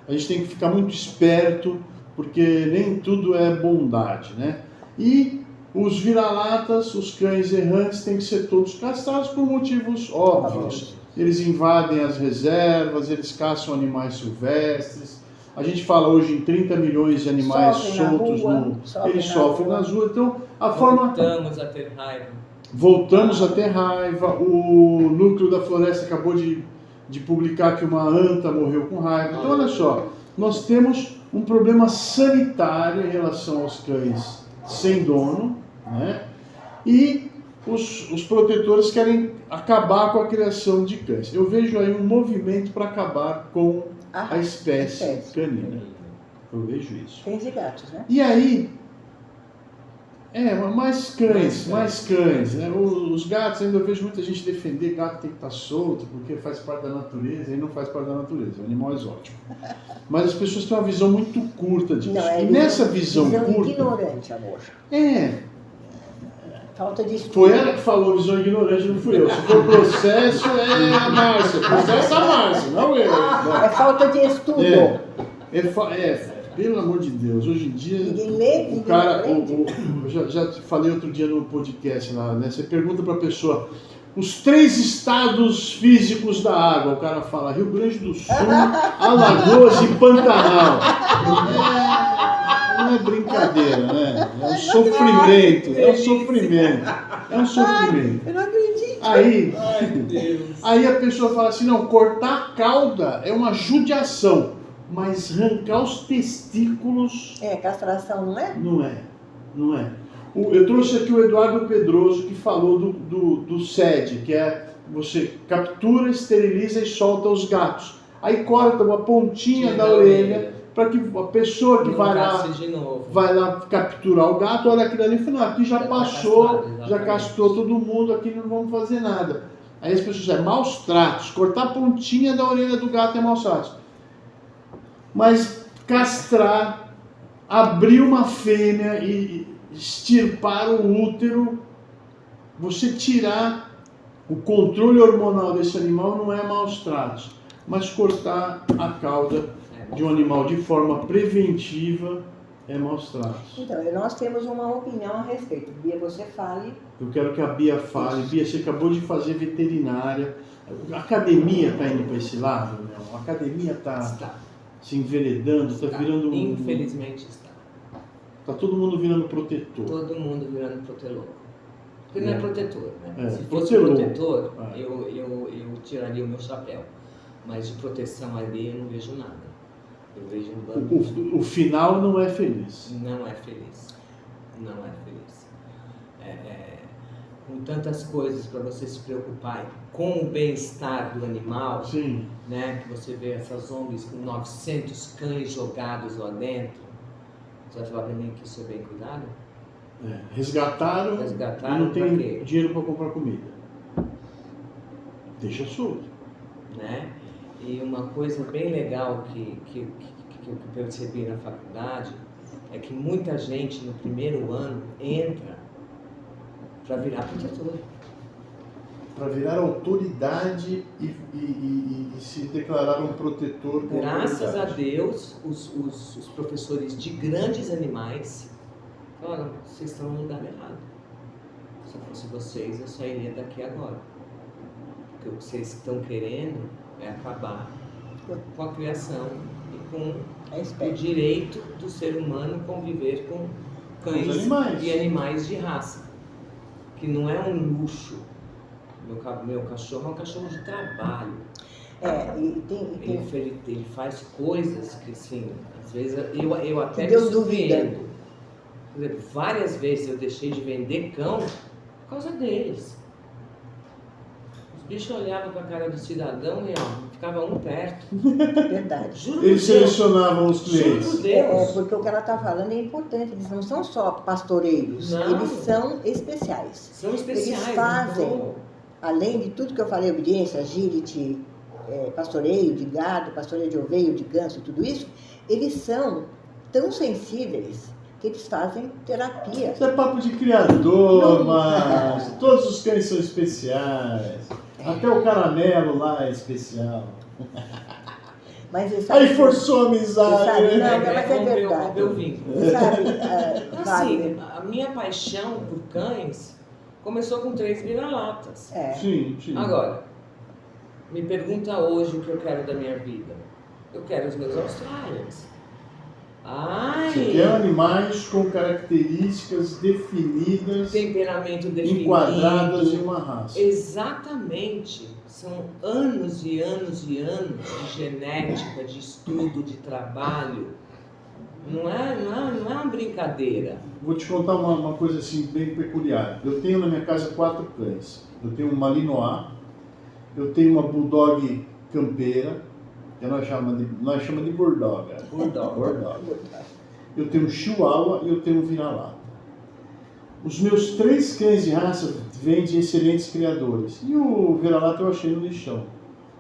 a gente tem que ficar muito esperto porque nem tudo é bondade, né? E os vira-latas, os cães errantes, têm que ser todos castrados por motivos óbvios. Eles invadem as reservas, eles caçam animais silvestres. A gente fala hoje em 30 milhões de animais soltos, eles sofrem nas ruas. Então, a forma... Voltamos a ter raiva. Voltamos a ter raiva. O Núcleo da Floresta acabou de publicar que uma anta morreu com raiva. Então, olha só, nós temos um problema sanitário em relação aos cães sem dono, né? E os protetores querem acabar com a criação de cães. Eu vejo aí um movimento para acabar com a espécie canina. Eu vejo isso. Cães e gatos, né? E aí, mais cães, né? Os gatos, ainda eu vejo muita gente defender gato tem que estar solto, porque faz parte da natureza, e não faz parte da natureza, é um animal exótico. Mas as pessoas têm uma visão muito curta disso. Não, e nessa visão curta... ignorante, amor. Falta de estudo. Foi ela que falou visão ignorante, não fui eu. Se for processo, é a Márcia. Processo a Márcia, não eu. Não. É falta de estudo. Pelo amor de Deus, hoje em dia... Ninguém lê, o cara, eu já falei outro dia no podcast lá, né? Você pergunta para a pessoa os 3 estados físicos da água. O cara fala Rio Grande do Sul, Alagoas e Pantanal. Não é brincadeira, né? É um sofrimento. Eu não acredito. Aí a pessoa fala assim, não, cortar a cauda é uma judiação, mas arrancar os testículos... castração, não é? Não é. Eu trouxe aqui o Eduardo Pedroso, que falou do SED, que é você captura, esteriliza e solta os gatos. Aí corta uma pontinha da orelha para que a pessoa que vai lá capturar o gato, olha aquilo ali e fala, aqui já passou, já castrou todo mundo, aqui não vamos fazer nada. Aí as pessoas dizem, maus tratos, cortar a pontinha da orelha do gato é maus tratos. Mas castrar, abrir uma fêmea e extirpar o útero, você tirar o controle hormonal desse animal não é maus tratos, mas cortar a cauda de um animal de forma preventiva é maus tratos. Então, nós temos uma opinião a respeito. Bia, você fale. Eu quero que a Bia fale. Bia, você acabou de fazer veterinária. A academia está indo para esse lado, né? A academia está se enveredando, está virando... Infelizmente está. Está todo mundo virando protetor. Todo mundo virando protetor. Porque não é protetor, né? Se fosse protetor, eu tiraria o meu chapéu. Mas de proteção ali eu não vejo nada. Eu vejo um bando... O final não é feliz. Não é feliz. Não é feliz. Com tantas coisas para você se preocupar com o bem-estar do animal, sim, né? Que você vê essas ONGs com 900 cães jogados lá dentro. Você vai falar para mim que isso é bem cuidado? Resgataram e não tem dinheiro para comprar comida. Deixa solto. Né? E uma coisa bem legal que eu percebi na faculdade é que muita gente no primeiro ano entra para virar protetor. Para virar autoridade e se declarar um protetor. Graças a Deus, os professores de grandes animais falaram, vocês estão no lugar errado. Se eu fosse vocês, eu sairia daqui agora. Porque o que vocês estão querendo é acabar com a criação e com o direito do ser humano conviver com cães e animais de raça. Que não é um luxo. Meu cachorro é um cachorro de trabalho. Ele faz coisas que, assim, às vezes eu até me surpreendo. Por exemplo, várias vezes eu deixei de vender cão por causa deles. Os bichos olhavam para a cara do cidadão e ficava um perto. Verdade. Juro eles selecionavam os clientes. Juro por Deus. Porque o que ela está falando é importante. Eles não são só pastoreiros. Não. Eles são especiais. São especiais. Eles fazem, além de tudo que eu falei, obediência, agility, pastoreio de gado, pastoreio de ovelha, de ganso, tudo isso, eles são tão sensíveis que eles fazem terapia. Isso é papo de criador, mas todos os cães são especiais. Até o caramelo lá é especial. Mas você sabe Aí forçou a você amizade. sabe, né? não, mas é verdade. rompeu o vínculo. Sabe, Assim, Wagner? a minha paixão por cães começou com 3 vira-latas. É. Sim, sim. Agora, me pergunta hoje o que eu quero da minha vida. Eu quero os meus Australians. Ai! Você quer animais com características definidas, Temperamento definido. enquadradas em uma raça. Exatamente. São anos e anos e anos de genética, de estudo, de trabalho. Não é uma brincadeira. Vou te contar uma coisa assim bem peculiar. Eu tenho na minha casa 4 cães. Eu tenho um Malinois, eu tenho uma Bulldog campeira, que nós chamamos de Bulldog. Bulldog. Eu tenho um Chihuahua e eu tenho um vira-lata. Os meus 3 cães de raça vêm de excelentes criadores. E o vira-lata eu achei no lixão.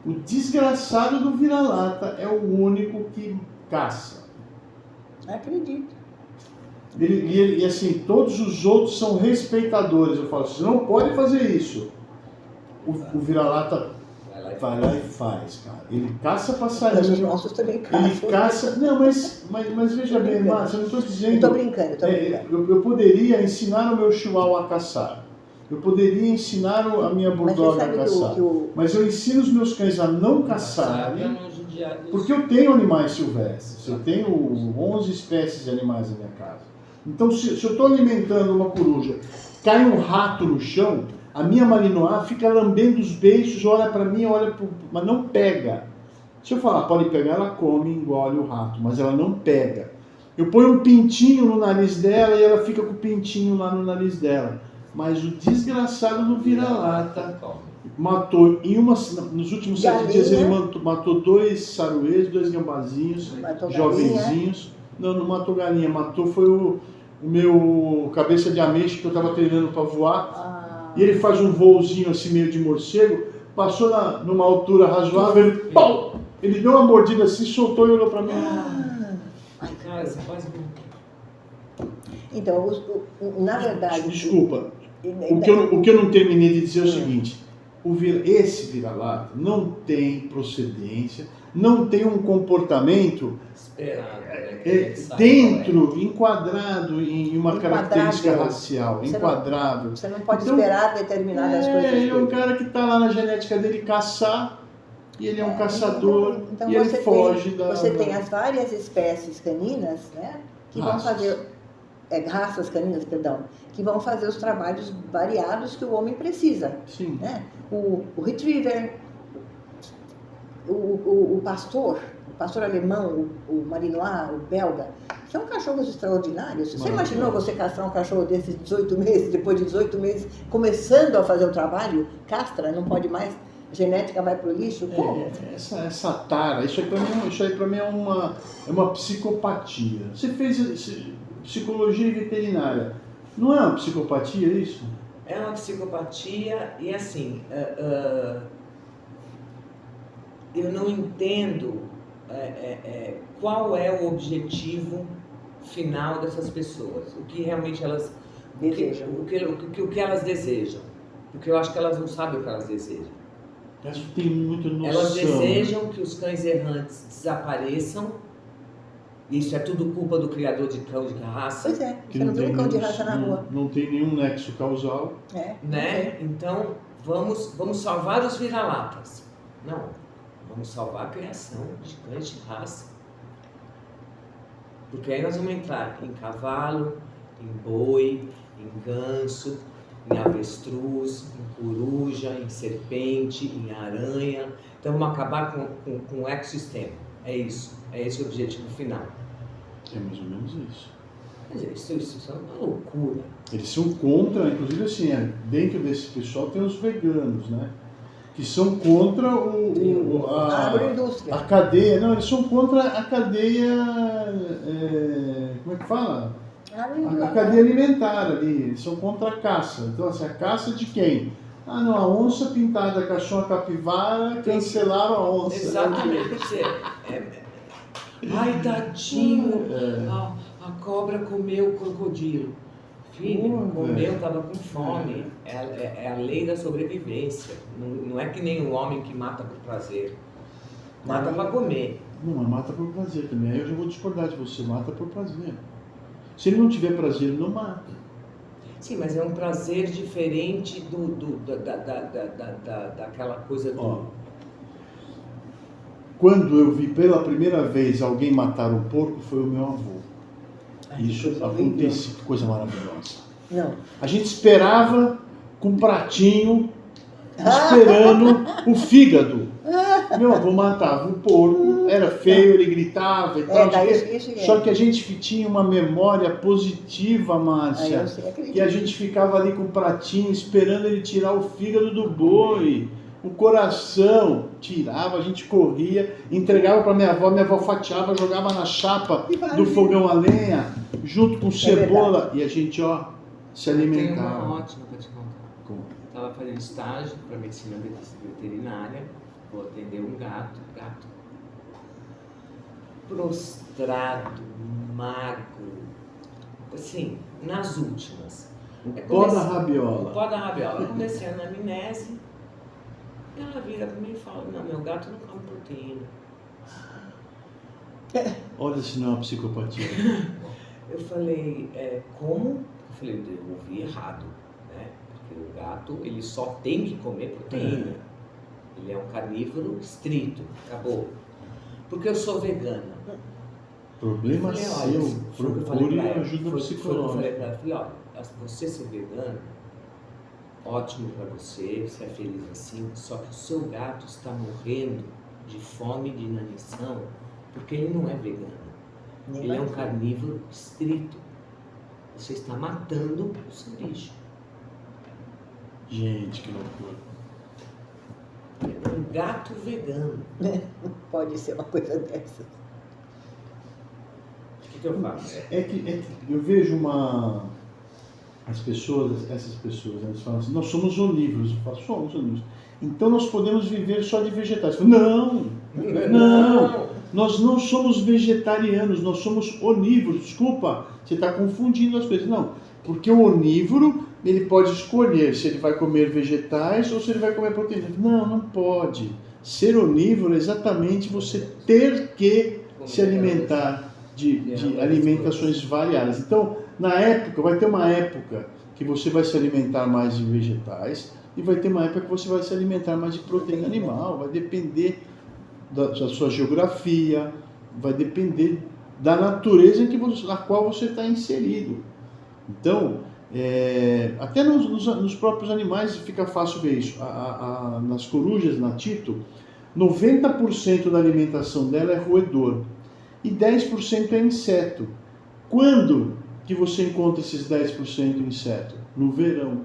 O desgraçado do vira-lata é o único que caça. Acredito. E assim, todos os outros são respeitadores. Eu falo, você não pode fazer isso. O vira-lata vai lá e faz, cara. Ele caça Os passarinho. nossos também caçam. Ele caça. Não, mas veja bem, Márcia, eu não estou dizendo. Eu tô brincando. Eu poderia ensinar o meu chihuahua a caçar. Eu poderia ensinar a minha bulldog a caçar. Mas eu ensino os meus cães a não caçarem. Porque eu tenho animais silvestres. Eu tenho 11 espécies de animais na minha casa. Então, se eu estou alimentando uma coruja, cai um rato no chão, a minha Malinois fica lambendo os beiços, olha para mim, mas não pega. Se eu falar, pode pegar, ela come, engole o rato, mas ela não pega. Eu ponho um pintinho no nariz dela e ela fica com o pintinho lá no nariz dela. Mas o desgraçado do vira-lata matou, nos últimos 7 dias ele matou 2 saruês, 2 gambazinhos, jovenzinhos. Não matou galinha, foi o meu cabeça de ameixa que eu estava treinando para voar. E ele faz um voozinho assim meio de morcego, passou numa altura razoável, ele, pau! Ele deu uma mordida assim, soltou e olhou para mim. Ai, cara, você faz... Então, na verdade... Desculpa, o que eu não terminei de dizer é o seguinte, esse vira-lata não tem procedência, não tem um comportamento dentro, enquadrado em uma característica racial, enquadrável. Você não pode esperar determinadas coisas. Ele é um cara que está lá na genética dele caçar, e ele é um caçador, então e ele foge Você tem as várias espécies caninas, né, que vão fazer... raças caninas, perdão, que vão fazer os trabalhos variados que o homem precisa. Sim. Né? O retriever, o pastor alemão, o Malinois, o belga, são cachorros extraordinários. Você imaginou você castrar um cachorro desses 18 meses, depois de 18 meses, começando a fazer o trabalho? Castra, não pode mais, a genética vai para o lixo? Como? Essa tara, isso aí para mim é uma psicopatia. Você fez psicologia veterinária. Não é uma psicopatia isso? É uma psicopatia e assim, eu não entendo qual é o objetivo final dessas pessoas, o que realmente elas desejam, o que elas desejam, porque eu acho que elas não sabem o que elas desejam. Elas têm muita noção. Elas desejam que os cães errantes desapareçam. Isso é tudo culpa do criador de cão de raça. Pois é, você não vê um cão de raça na rua. Não tem nenhum nexo causal. Né? Então, vamos salvar os vira-latas. Não, vamos salvar a criação de cães de raça. Porque aí nós vamos entrar em cavalo, em boi, em ganso, em avestruz, em coruja, em serpente, em aranha. Então vamos acabar com o ecossistema. É isso. É esse o objetivo final. É mais ou menos isso. Mas isso é uma loucura. Eles são contra, inclusive assim, dentro desse pessoal tem os veganos, né? Que são contra a agroindústria. A cadeia. Não, eles são contra a cadeia. Como é que fala? A cadeia alimentar ali. Eles são contra a caça. Então, assim, a caça de quem? Ah, não, a onça pintada, cachorro, capivara, cancelaram a onça. Exatamente. Ai, tadinho, a cobra comeu o crocodilo. Filho, comeu, estava com fome. É a lei da sobrevivência. Não é que nem o homem que mata por prazer. Mata para comer. Não, mas mata por prazer também. Aí eu já vou discordar de você, mata por prazer. Se ele não tiver prazer, ele não mata. Sim, mas é um prazer diferente daquela coisa do... Ó, quando eu vi pela primeira vez alguém matar um porco, foi o meu avô. Isso aconteceu, que coisa maravilhosa. Não. A gente esperava com um pratinho, esperando o fígado. Meu avô matava um porco, era feio, ele gritava e tal. Só que a gente tinha uma memória positiva, Márcia. E a gente ficava ali com o pratinho, esperando ele tirar o fígado do boi, o coração. Tirava, a gente corria, entregava para minha avó fatiava, jogava na chapa do fogão a lenha, junto com cebola. E a gente, ó, se alimentava. Tem uma ótima para te contar. Estava fazendo estágio para medicina veterinária, vou atender um gato prostrado, magro, assim, nas últimas. Pó da rabiola. Pó da rabiola. Eu comecei a anamnese, e ela vira para mim e fala, não, meu gato não come proteína. Olha se não é uma psicopatia. Eu falei, como? Eu falei, eu ouvi errado, né? Porque o gato, ele só tem que comer proteína. Ele é um carnívoro estrito, acabou. Porque eu sou vegana. Problema seu, procure ajuda psicológica. Eu falei, olha, você ser vegano, ótimo para você, você é feliz assim, só que o seu gato está morrendo de fome, de inanição, porque ele não é vegano. Ele é um carnívoro estrito. Você está matando o seu bicho. Gente, que loucura. Um gato vegano. Pode ser uma coisa dessas. O que eu faço? É que eu vejo essas pessoas, elas falam assim, nós somos onívoros. Eu falo, somos onívoros. Então nós podemos viver só de vegetais. Eu falo, não, nós não somos vegetarianos, nós somos onívoros. Desculpa, você está confundindo as coisas. Não, porque o onívoro, ele pode escolher se ele vai comer vegetais ou se ele vai comer proteína. Não, não pode. Ser onívoro é exatamente você ter que se alimentar de alimentações variadas. Então, na época, vai ter uma época que você vai se alimentar mais de vegetais e vai ter uma época que você vai se alimentar mais de proteína animal. Vai depender da sua geografia, vai depender da natureza na qual você está inserido. Então, até nos próprios animais fica fácil ver isso. Nas corujas, na Tito, 90% da alimentação dela é roedor e 10% é inseto. Quando que você encontra esses 10% inseto? No verão,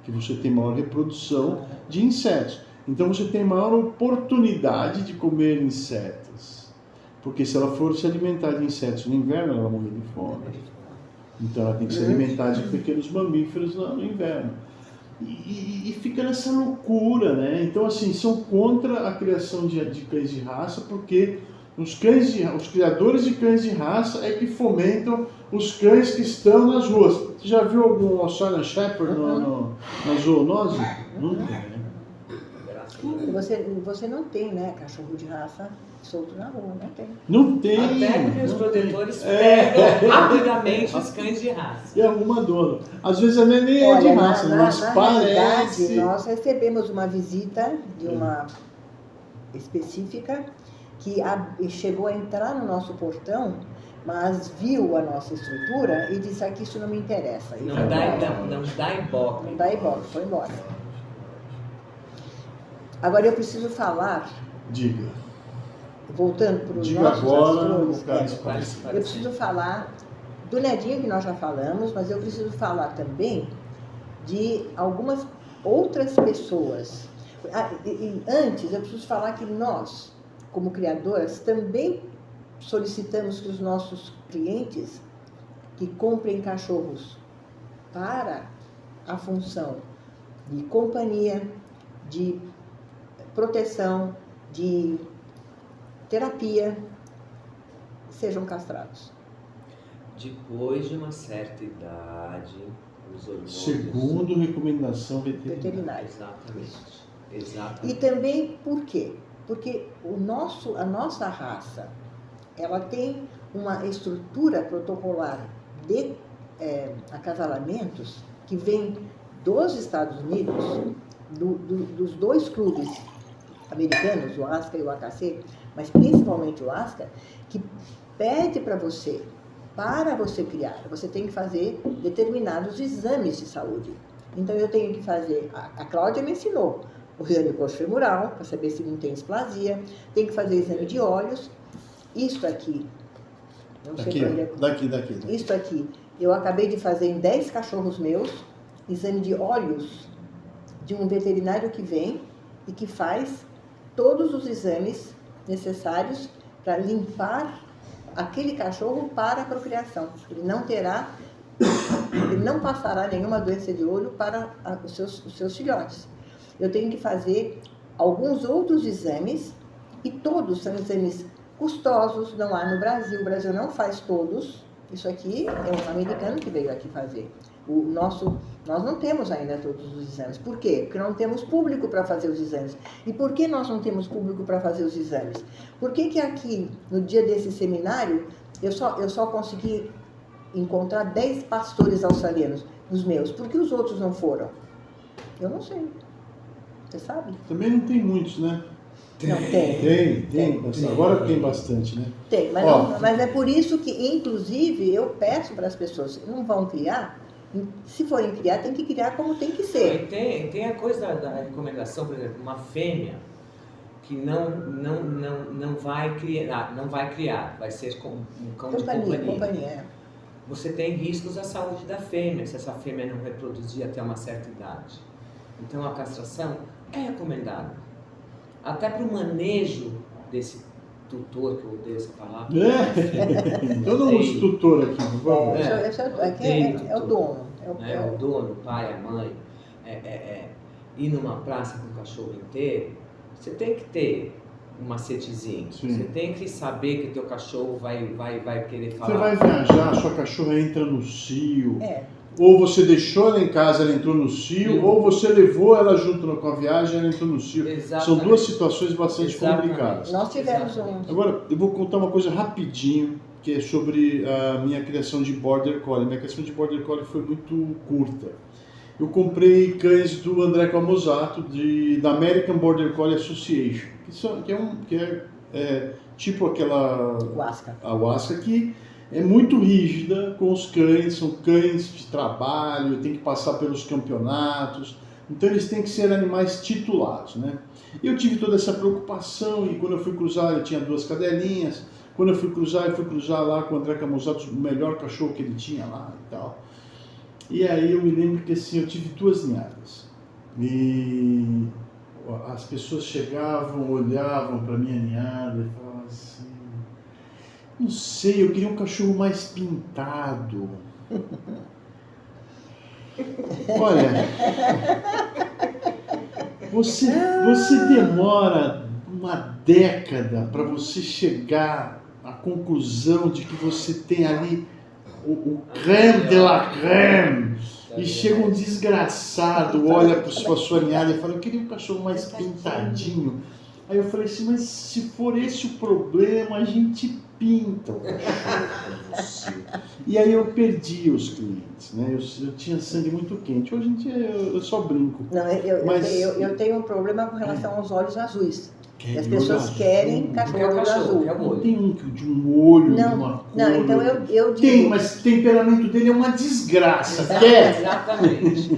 que você tem maior reprodução de insetos. Então você tem maior oportunidade de comer insetos. Porque se ela for se alimentar de insetos no inverno, ela vai morrer de fome. Então ela tem que se alimentar de pequenos mamíferos no inverno. E fica nessa loucura, né? Então, assim, são contra a criação de cães de raça, porque os criadores de cães de raça é que fomentam os cães que estão nas ruas. Você já viu algum Australian Shepherd na zoonose? Nunca, né? Você não tem, né, cachorro de raça solto na rua, não tem. Não tem. Até porque os protetores pegam rapidamente os cães de raça. E arruma dono. Às vezes nem é de raça, mas parece. Nós recebemos uma visita de uma específica que chegou a entrar no nosso portão, mas viu a nossa estrutura e disse que isso não me interessa. Não dá ibope. Não dá ibope, foi embora. Agora eu preciso falar. Diga. Voltando para os Diga nossos agora, astrônomos, eu preciso falar do Nedinho, que nós já falamos, mas eu preciso falar também de algumas outras pessoas. Antes, eu preciso falar que nós, como criadoras, também solicitamos que os nossos clientes que comprem cachorros para a função de companhia, de proteção, de terapia, sejam castrados. Depois de uma certa idade, os hormônios... Segundo recomendação veterinária. Exatamente. E também por quê? Porque a nossa raça, ela tem uma estrutura protocolar de acasalamentos que vem dos Estados Unidos, dos dois clubes americanos, o ASCA e o AKC, mas principalmente o ASCA, que pede para você criar, você tem que fazer determinados exames de saúde. Então eu tenho que fazer, a Cláudia me ensinou, o exame coxofemoral, para saber se não tem displasia, tem que fazer exame de olhos, isto aqui, não sei qual é. Daqui. Isto aqui, eu acabei de fazer em 10 cachorros meus, exame de olhos de um veterinário que vem e que faz todos os exames necessários para limpar aquele cachorro para a procriação. Ele não passará nenhuma doença de olho para os seus filhotes. Eu tenho que fazer alguns outros exames, e todos são exames custosos, não há no Brasil. O Brasil não faz todos. Isso aqui é um americano que veio aqui fazer. Nós não temos ainda todos os exames. Por quê? Porque não temos público para fazer os exames. E por que nós não temos público para fazer os exames? Por que aqui, no dia desse seminário, eu só consegui encontrar 10 pastores australianos, os meus? Por que os outros não foram? Eu não sei. Você sabe? Também não tem muitos, né? Não, tem. Agora tem bastante, né? Tem, mas é por isso que, inclusive, eu peço para as pessoas que não vão criar, se forem criar, tem que criar como tem que ser. Tem a coisa da recomendação, por exemplo, uma fêmea que não vai criar, vai ser um cão de companhia. Você tem riscos à saúde da fêmea, se essa fêmea não reproduzir até uma certa idade. Então a castração é recomendada. Até para o manejo desse tutor, que eu odeio essa palavra. Todo mundo tutor aqui, por favor. É o dono. É o dono, o pai, a mãe. Ir numa praça com o cachorro inteiro, você tem que ter um macetezinho. Sim. Você tem que saber que o teu cachorro vai querer falar. Você vai viajar, sua cachorra entra no cio. Ou você deixou ela em casa, ela entrou no cio, ou você levou ela junto com a viagem, ela entrou no cio. Exatamente. São duas situações bastante complicadas. Nós tivemos Agora, eu vou contar uma coisa rapidinho, que é sobre a minha criação de Border Collie. Minha criação de Border Collie foi muito curta. Eu comprei cães do André Camozzato, da American Border Collie Association, que é tipo aquela... A Huasca, que é muito rígida com os cães, são cães de trabalho, tem que passar pelos campeonatos, então eles têm que ser animais titulados, né? Eu tive toda essa preocupação, e quando eu fui cruzar, eu tinha 2 cadelinhas, quando eu fui cruzar lá com o André Camozzato, o melhor cachorro que ele tinha lá e tal. E aí eu me lembro que assim, eu tive 2 ninhadas, e as pessoas chegavam, olhavam para minha ninhada e falavam assim, não sei, eu queria um cachorro mais pintado. Olha, você demora uma década para você chegar à conclusão de que você tem ali o creme de la creme. E chega um desgraçado, olha para sua ninhada e fala, eu queria um cachorro mais pintadinho. Aí eu falei assim, mas se for esse o problema, a gente pinta o cachorro. E aí eu perdi os clientes, né? Eu tinha sangue muito quente. Hoje em dia eu só brinco. Não, eu tenho um problema com relação aos olhos azuis. As pessoas querem cachorro azul. Não tem um de um olho, de uma cor. Não, então eu digo... Tem, mas o temperamento dele é uma desgraça. Exatamente.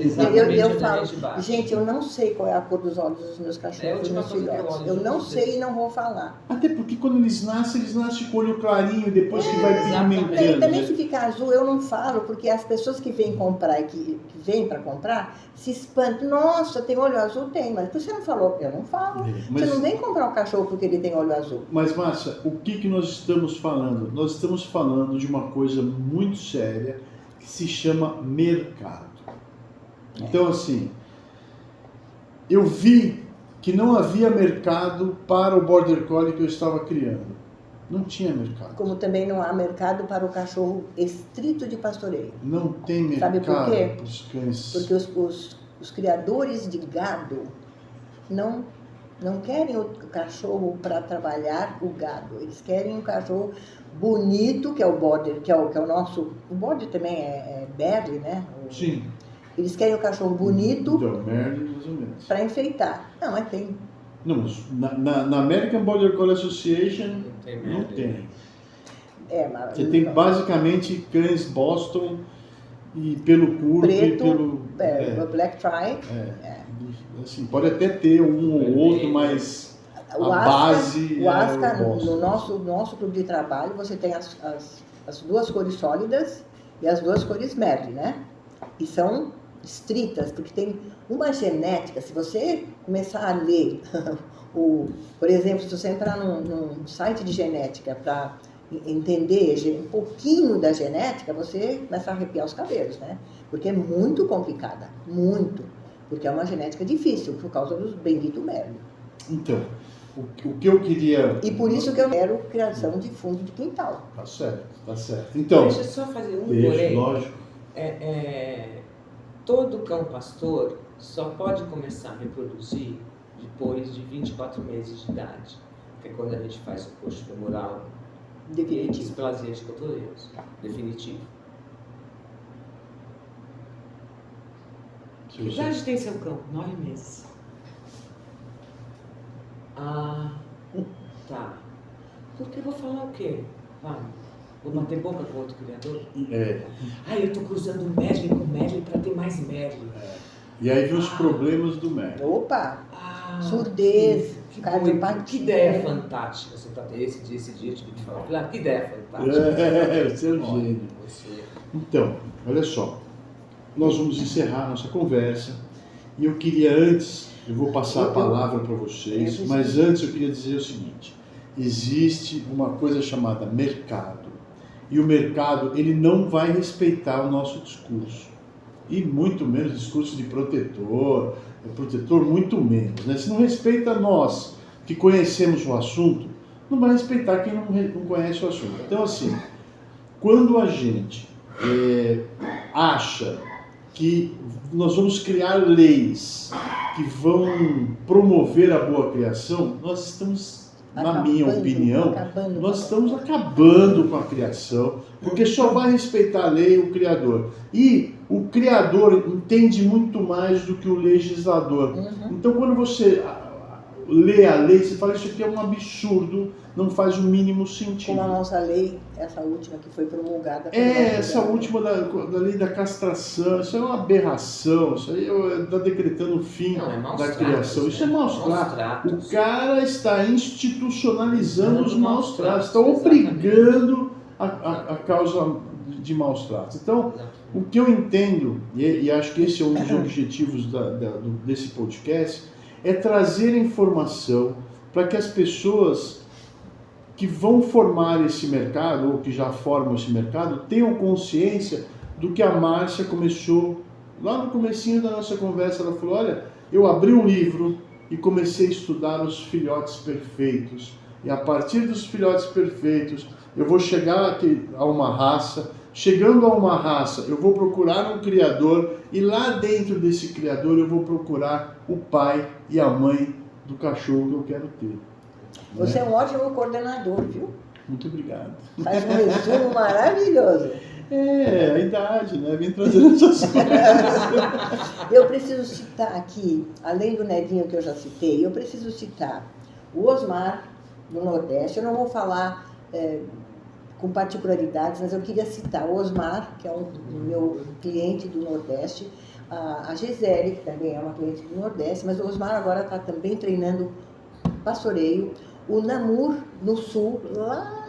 Eu falo, gente, eu não sei qual é a cor dos olhos dos meus cachorros, dos meus filhotes. Eu não sei e não vou falar. Até porque quando eles nascem com o olho clarinho, depois que vai pigmentando. Também se ficar azul, eu não falo, porque as pessoas que vêm comprar e que vêm para comprar, se espantam. Nossa, tem olho azul? Tem, mas você não falou? Eu não falo. Você não vem comprar um cachorro porque ele tem olho azul. Mas, Márcia, o que nós estamos falando? Nós estamos falando de uma coisa muito séria que se chama mercado. Então, assim, eu vi que não havia mercado para o Border Collie que eu estava criando. Não tinha mercado. Como também não há mercado para o cachorro estrito de pastoreio. Não tem mercado. Sabe por quê? Para os cães. Porque os criadores de gado não Não querem o cachorro para trabalhar o gado. Eles querem um cachorro bonito, que é o border, que é o nosso... O border também é Berry, né? Sim. Eles querem o cachorro bonito Então, Merle, mais ou menos. para enfeitar. Não, mas tem. Não, mas na American Border Collie Association não tem. Mas Você tem basicamente cães Boston e pelo curto preto, e pelo... Black Tri. Assim, pode até ter um ou outro, mas a base o Asca, é o Boston. no nosso clube de trabalho, você tem as duas cores sólidas e as duas cores Merle, né? E são estritas, porque tem uma genética. Se você começar a ler, por exemplo, se você entrar num site de genética para entender um pouquinho da genética, você começa a arrepiar os cabelos, né? Porque é muito complicada, muito. Porque é uma genética difícil, por causa dos benditos Merle. Então, o que eu queria... E por isso que eu quero criação de fundo de quintal. Tá certo, tá certo. Então... Deixa eu só fazer um porém. Lógico. Todo cão pastor só pode começar a reproduzir depois de 24 meses de idade, que é quando a gente faz o coxo femoral e displasia de cotovelos, definitivo. Que idade tem seu cão? 9 meses. Ah, tá. Porque eu vou falar o quê? Vou bater boca com outro criador? Eu tô cruzando Merle com Merle para ter mais Merle. E aí vem os problemas do Merle. Opa! Surdez, cardiopatia. Que ideia fantástica você tá tendo esse dia eu tive que falar. Que ideia fantástica. Você é um gênio. Então, olha só. Nós vamos encerrar a nossa conversa. E eu queria antes, eu vou passar a palavra para vocês, mas antes eu queria dizer o seguinte. Existe uma coisa chamada mercado. E o mercado, ele não vai respeitar o nosso discurso. E muito menos discurso de protetor muito menos. Né? Se não respeita nós, que conhecemos o assunto, não vai respeitar quem não conhece o assunto. Então, assim, quando a gente acha que nós vamos criar leis que vão promover a boa criação, nós estamos... Na minha opinião, nós estamos acabando com a criação, porque só vai respeitar a lei o criador. E o criador entende muito mais do que o legislador. Então, quando você lê a lei, você fala, isso aqui é um absurdo, não faz o mínimo sentido. Como a nossa lei, essa última que foi promulgada. Essa última da lei da castração, isso é uma aberração, isso aí está decretando o fim da criação. Isso é maus tratos. O cara está institucionalizando os maus tratos, está obrigando a causa de maus tratos. Então, o que eu entendo, e acho que esse é um dos objetivos desse podcast, é trazer informação para que as pessoas que vão formar esse mercado, ou que já formam esse mercado, tenham consciência do que a Márcia começou lá no comecinho da nossa conversa. Ela falou, olha, eu abri um livro e comecei a estudar os filhotes perfeitos. E a partir dos filhotes perfeitos, eu vou chegar a uma raça. Chegando a uma raça, eu vou procurar um criador e lá dentro desse criador eu vou procurar o pai e a mãe do cachorro que eu quero ter. Você é um ótimo coordenador, viu? Muito obrigado. Faz um resumo maravilhoso. A idade, né? Vem trazendo essas coisas. Eu preciso citar aqui, além do Neguinho que eu já citei, eu preciso citar o Osmar, do Nordeste. Eu não vou falar com particularidades, mas eu queria citar o Osmar, que é um meu cliente do Nordeste, a Gisele, que também é uma cliente do Nordeste, mas o Osmar agora está também treinando pastoreio, o Namur, no Sul, lá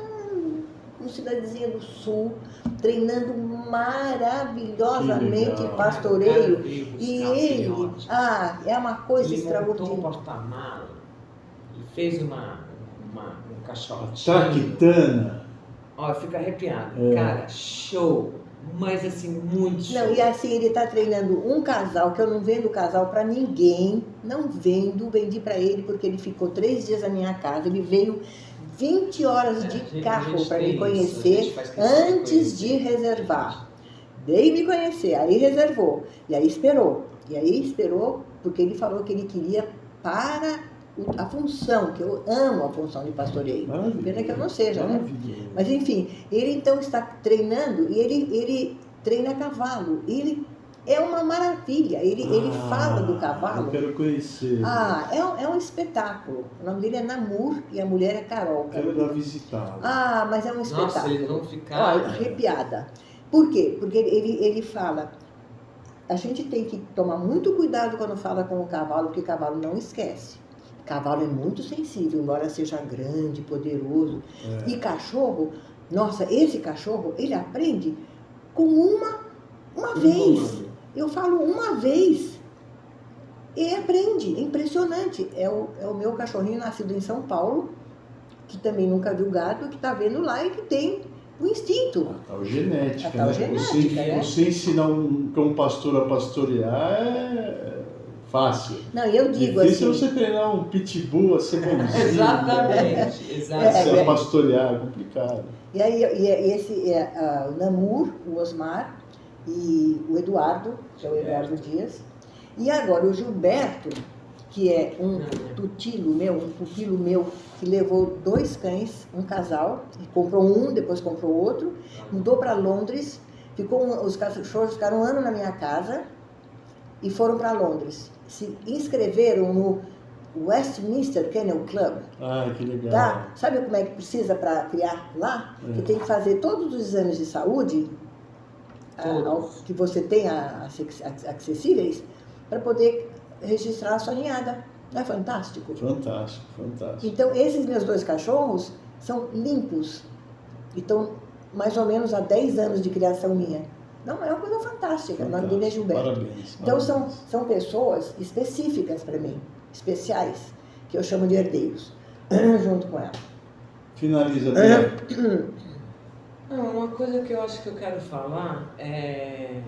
no cidadezinha do Sul, treinando maravilhosamente pastoreio. E ele, é uma coisa extraordinária. Ele montou um porta-mala, ele fez um caixote. Traquitana. Ó, fica arrepiado. Cara, show. Mas assim, muito show. Não, e assim, ele está treinando um casal, que eu não vendo casal para ninguém. Não vendo, vendi para ele, porque ele ficou 3 dias na minha casa. Ele veio 20 horas de carro para me conhecer antes de reservar. Veio me conhecer, aí reservou. E aí esperou. Porque ele falou que ele queria para a função, que eu amo a função de pastoreio. Pena que eu não seja, né? Mas enfim, ele então está treinando e ele treina cavalo. Ele é uma maravilha. Ele fala do cavalo. Eu quero conhecer. É um espetáculo. O nome dele é Namur e a mulher é Carol. Quero ir lá visitá-lo. Mas é um espetáculo. Nossa, eles vão ficar... Olha, arrepiada. Por quê? Porque ele fala... A gente tem que tomar muito cuidado quando fala com o cavalo, porque o cavalo não esquece. O cavalo é muito sensível, embora seja grande, poderoso. E cachorro, nossa, esse cachorro, ele aprende com uma vez. Eu falo uma vez. E aprende, é impressionante. É o meu cachorrinho nascido em São Paulo, que também nunca viu gado, que está vendo lá e que tem o instinto. A tal genética, A tal né? genética, né? Você ensinar um cão pastor a pastorear é fácil. Não, eu digo difícil assim... você treinar um pitbull a ser bonzinho. Exatamente. A pastorear é complicado. E aí, esse é o Namur, o Osmar, e o Eduardo, que é o Eduardo Dias. E agora o Gilberto, que é um pupilo meu, que levou 2 cães, um casal, e comprou um, depois comprou outro, mudou para Londres, os cachorros ficaram 1 ano na minha casa e foram para Londres. Se inscreveram no Westminster Kennel Club. Que legal. Tá? Sabe como é que precisa para criar lá? Que tem que fazer todos os exames de saúde que você tem acessíveis para poder registrar a sua ninhada. Não é fantástico? Fantástico. Então, esses meus 2 cachorros são limpos. E estão mais ou menos há 10 anos de criação minha. Não, é uma coisa fantástica. O nome dele é Gilberto. Parabéns. Então, são pessoas específicas para mim, especiais, que eu chamo de herdeiros, junto com ela. Finaliza, Adriana. Uma coisa que eu acho que eu quero falar é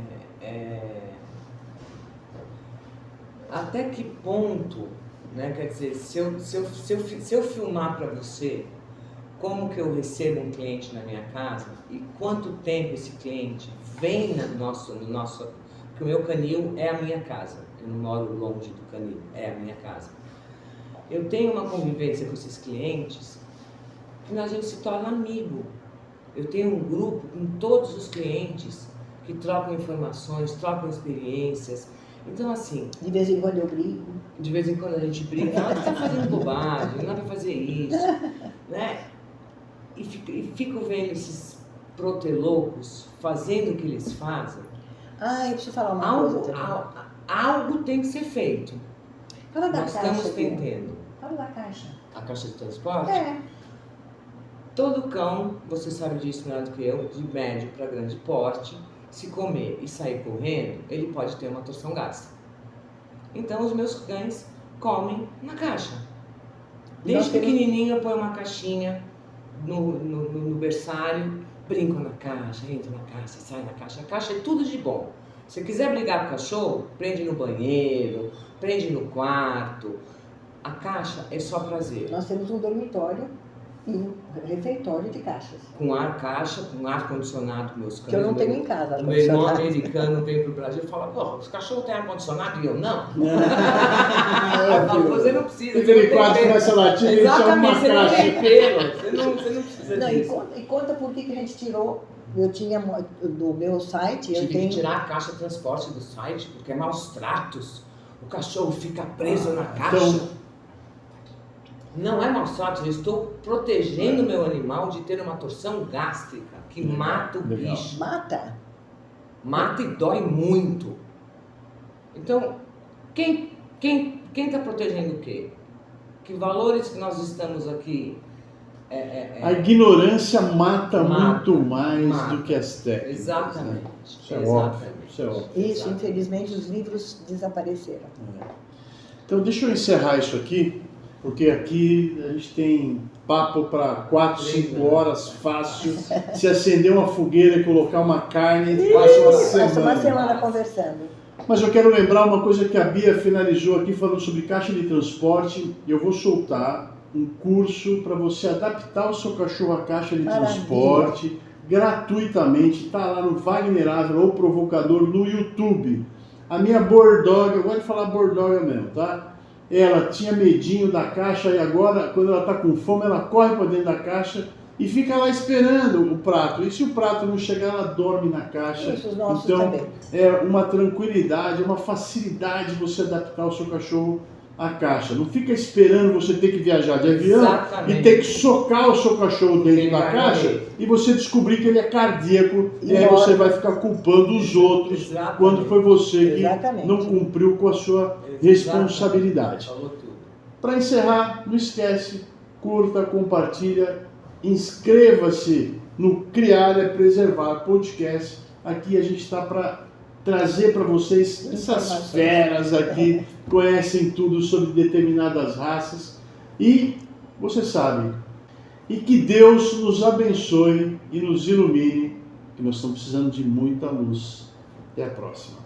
até que ponto, né? Quer dizer, se eu filmar para você como que eu recebo um cliente na minha casa e quanto tempo esse cliente vem no nosso, porque o meu canil é a minha casa, eu não moro longe do canil, é a minha casa. Eu tenho uma convivência com esses clientes que a gente se torna amigo. Eu tenho um grupo com todos os clientes que trocam informações, trocam experiências. Então, assim... De vez em quando eu brigo. De vez em quando a gente briga. Não, você está fazendo bobagem, não dá para fazer isso. Né? E fico vendo esses proteloucos fazendo o que eles fazem. Eu preciso falar uma coisa também. Algo tem que ser feito. Fala da Nós caixa. estamos tentando. Fala da caixa. A caixa de transporte? É. Todo cão, você sabe disso melhor do que eu, de médio para grande porte, se comer e sair correndo, ele pode ter uma torção gástrica. Então os meus cães comem na caixa. Desde pequenininho eu ponho uma caixinha no berçário, brinco na caixa, entro na caixa, saio na caixa. A caixa é tudo de bom. Se quiser brigar com o cachorro, prende no banheiro, prende no quarto. A caixa é só prazer. Nós temos um dormitório e um refeitório de caixas. Com ar-condicionado, meus cães. Que eu não tenho em casa. O meu irmão americano veio pro Brasil e fala, pô, os cachorros têm ar-condicionado e eu não. Você não precisa. Aquele quarto começa a latir e chama uma você não caixa. tem pelo, você não precisa disso. E conta por que a gente tirou. Eu tinha do meu site. Tive que tirar a caixa de transporte do site, porque é maus tratos. O cachorro fica preso na caixa. Então, não é maus tratos, eu estou protegendo o meu animal de ter uma torção gástrica que mata o bicho. Mata e dói muito. Então, quem está protegendo o quê? Que valores que nós estamos aqui... A ignorância mata muito mais do que as técnicas. Exatamente. Né? Isso é óbvio. Isso, infelizmente, os livros desapareceram. Então, deixa eu encerrar isso aqui, porque aqui a gente tem papo para 4, 5 horas fácil. Se acender uma fogueira e colocar uma carne, passa uma semana conversando. Mas eu quero lembrar uma coisa que a Bia finalizou aqui falando sobre caixa de transporte. Eu vou soltar um curso para você adaptar o seu cachorro à caixa de transporte gratuitamente. Está lá no Wagner Ávila ou Provocador no YouTube. A minha Bordoga, eu gosto de falar Bordoga mesmo, tá? ela tinha medinho da caixa e agora, quando ela está com fome, ela corre para dentro da caixa e fica lá esperando o prato. E se o prato não chegar, ela dorme na caixa. Isso, os nossos então, também. é uma tranquilidade, uma facilidade você adaptar o seu cachorro à caixa. Não fica esperando você ter que viajar de avião Exatamente. e ter que socar o seu cachorro dentro Ele da vai caixa morrer. e você descobrir que ele é cardíaco e aí Morre. você vai ficar culpando os outros Exatamente. quando foi você que Exatamente. não cumpriu com a sua responsabilidade. Falou tudo. Para encerrar, não esquece, curta, compartilha, inscreva-se no Criar é Preservar podcast. Aqui a gente está para trazer para vocês essas feras aqui, conhecem tudo sobre determinadas raças e você sabe, e que Deus nos abençoe e nos ilumine, que nós estamos precisando de muita luz. Até a próxima.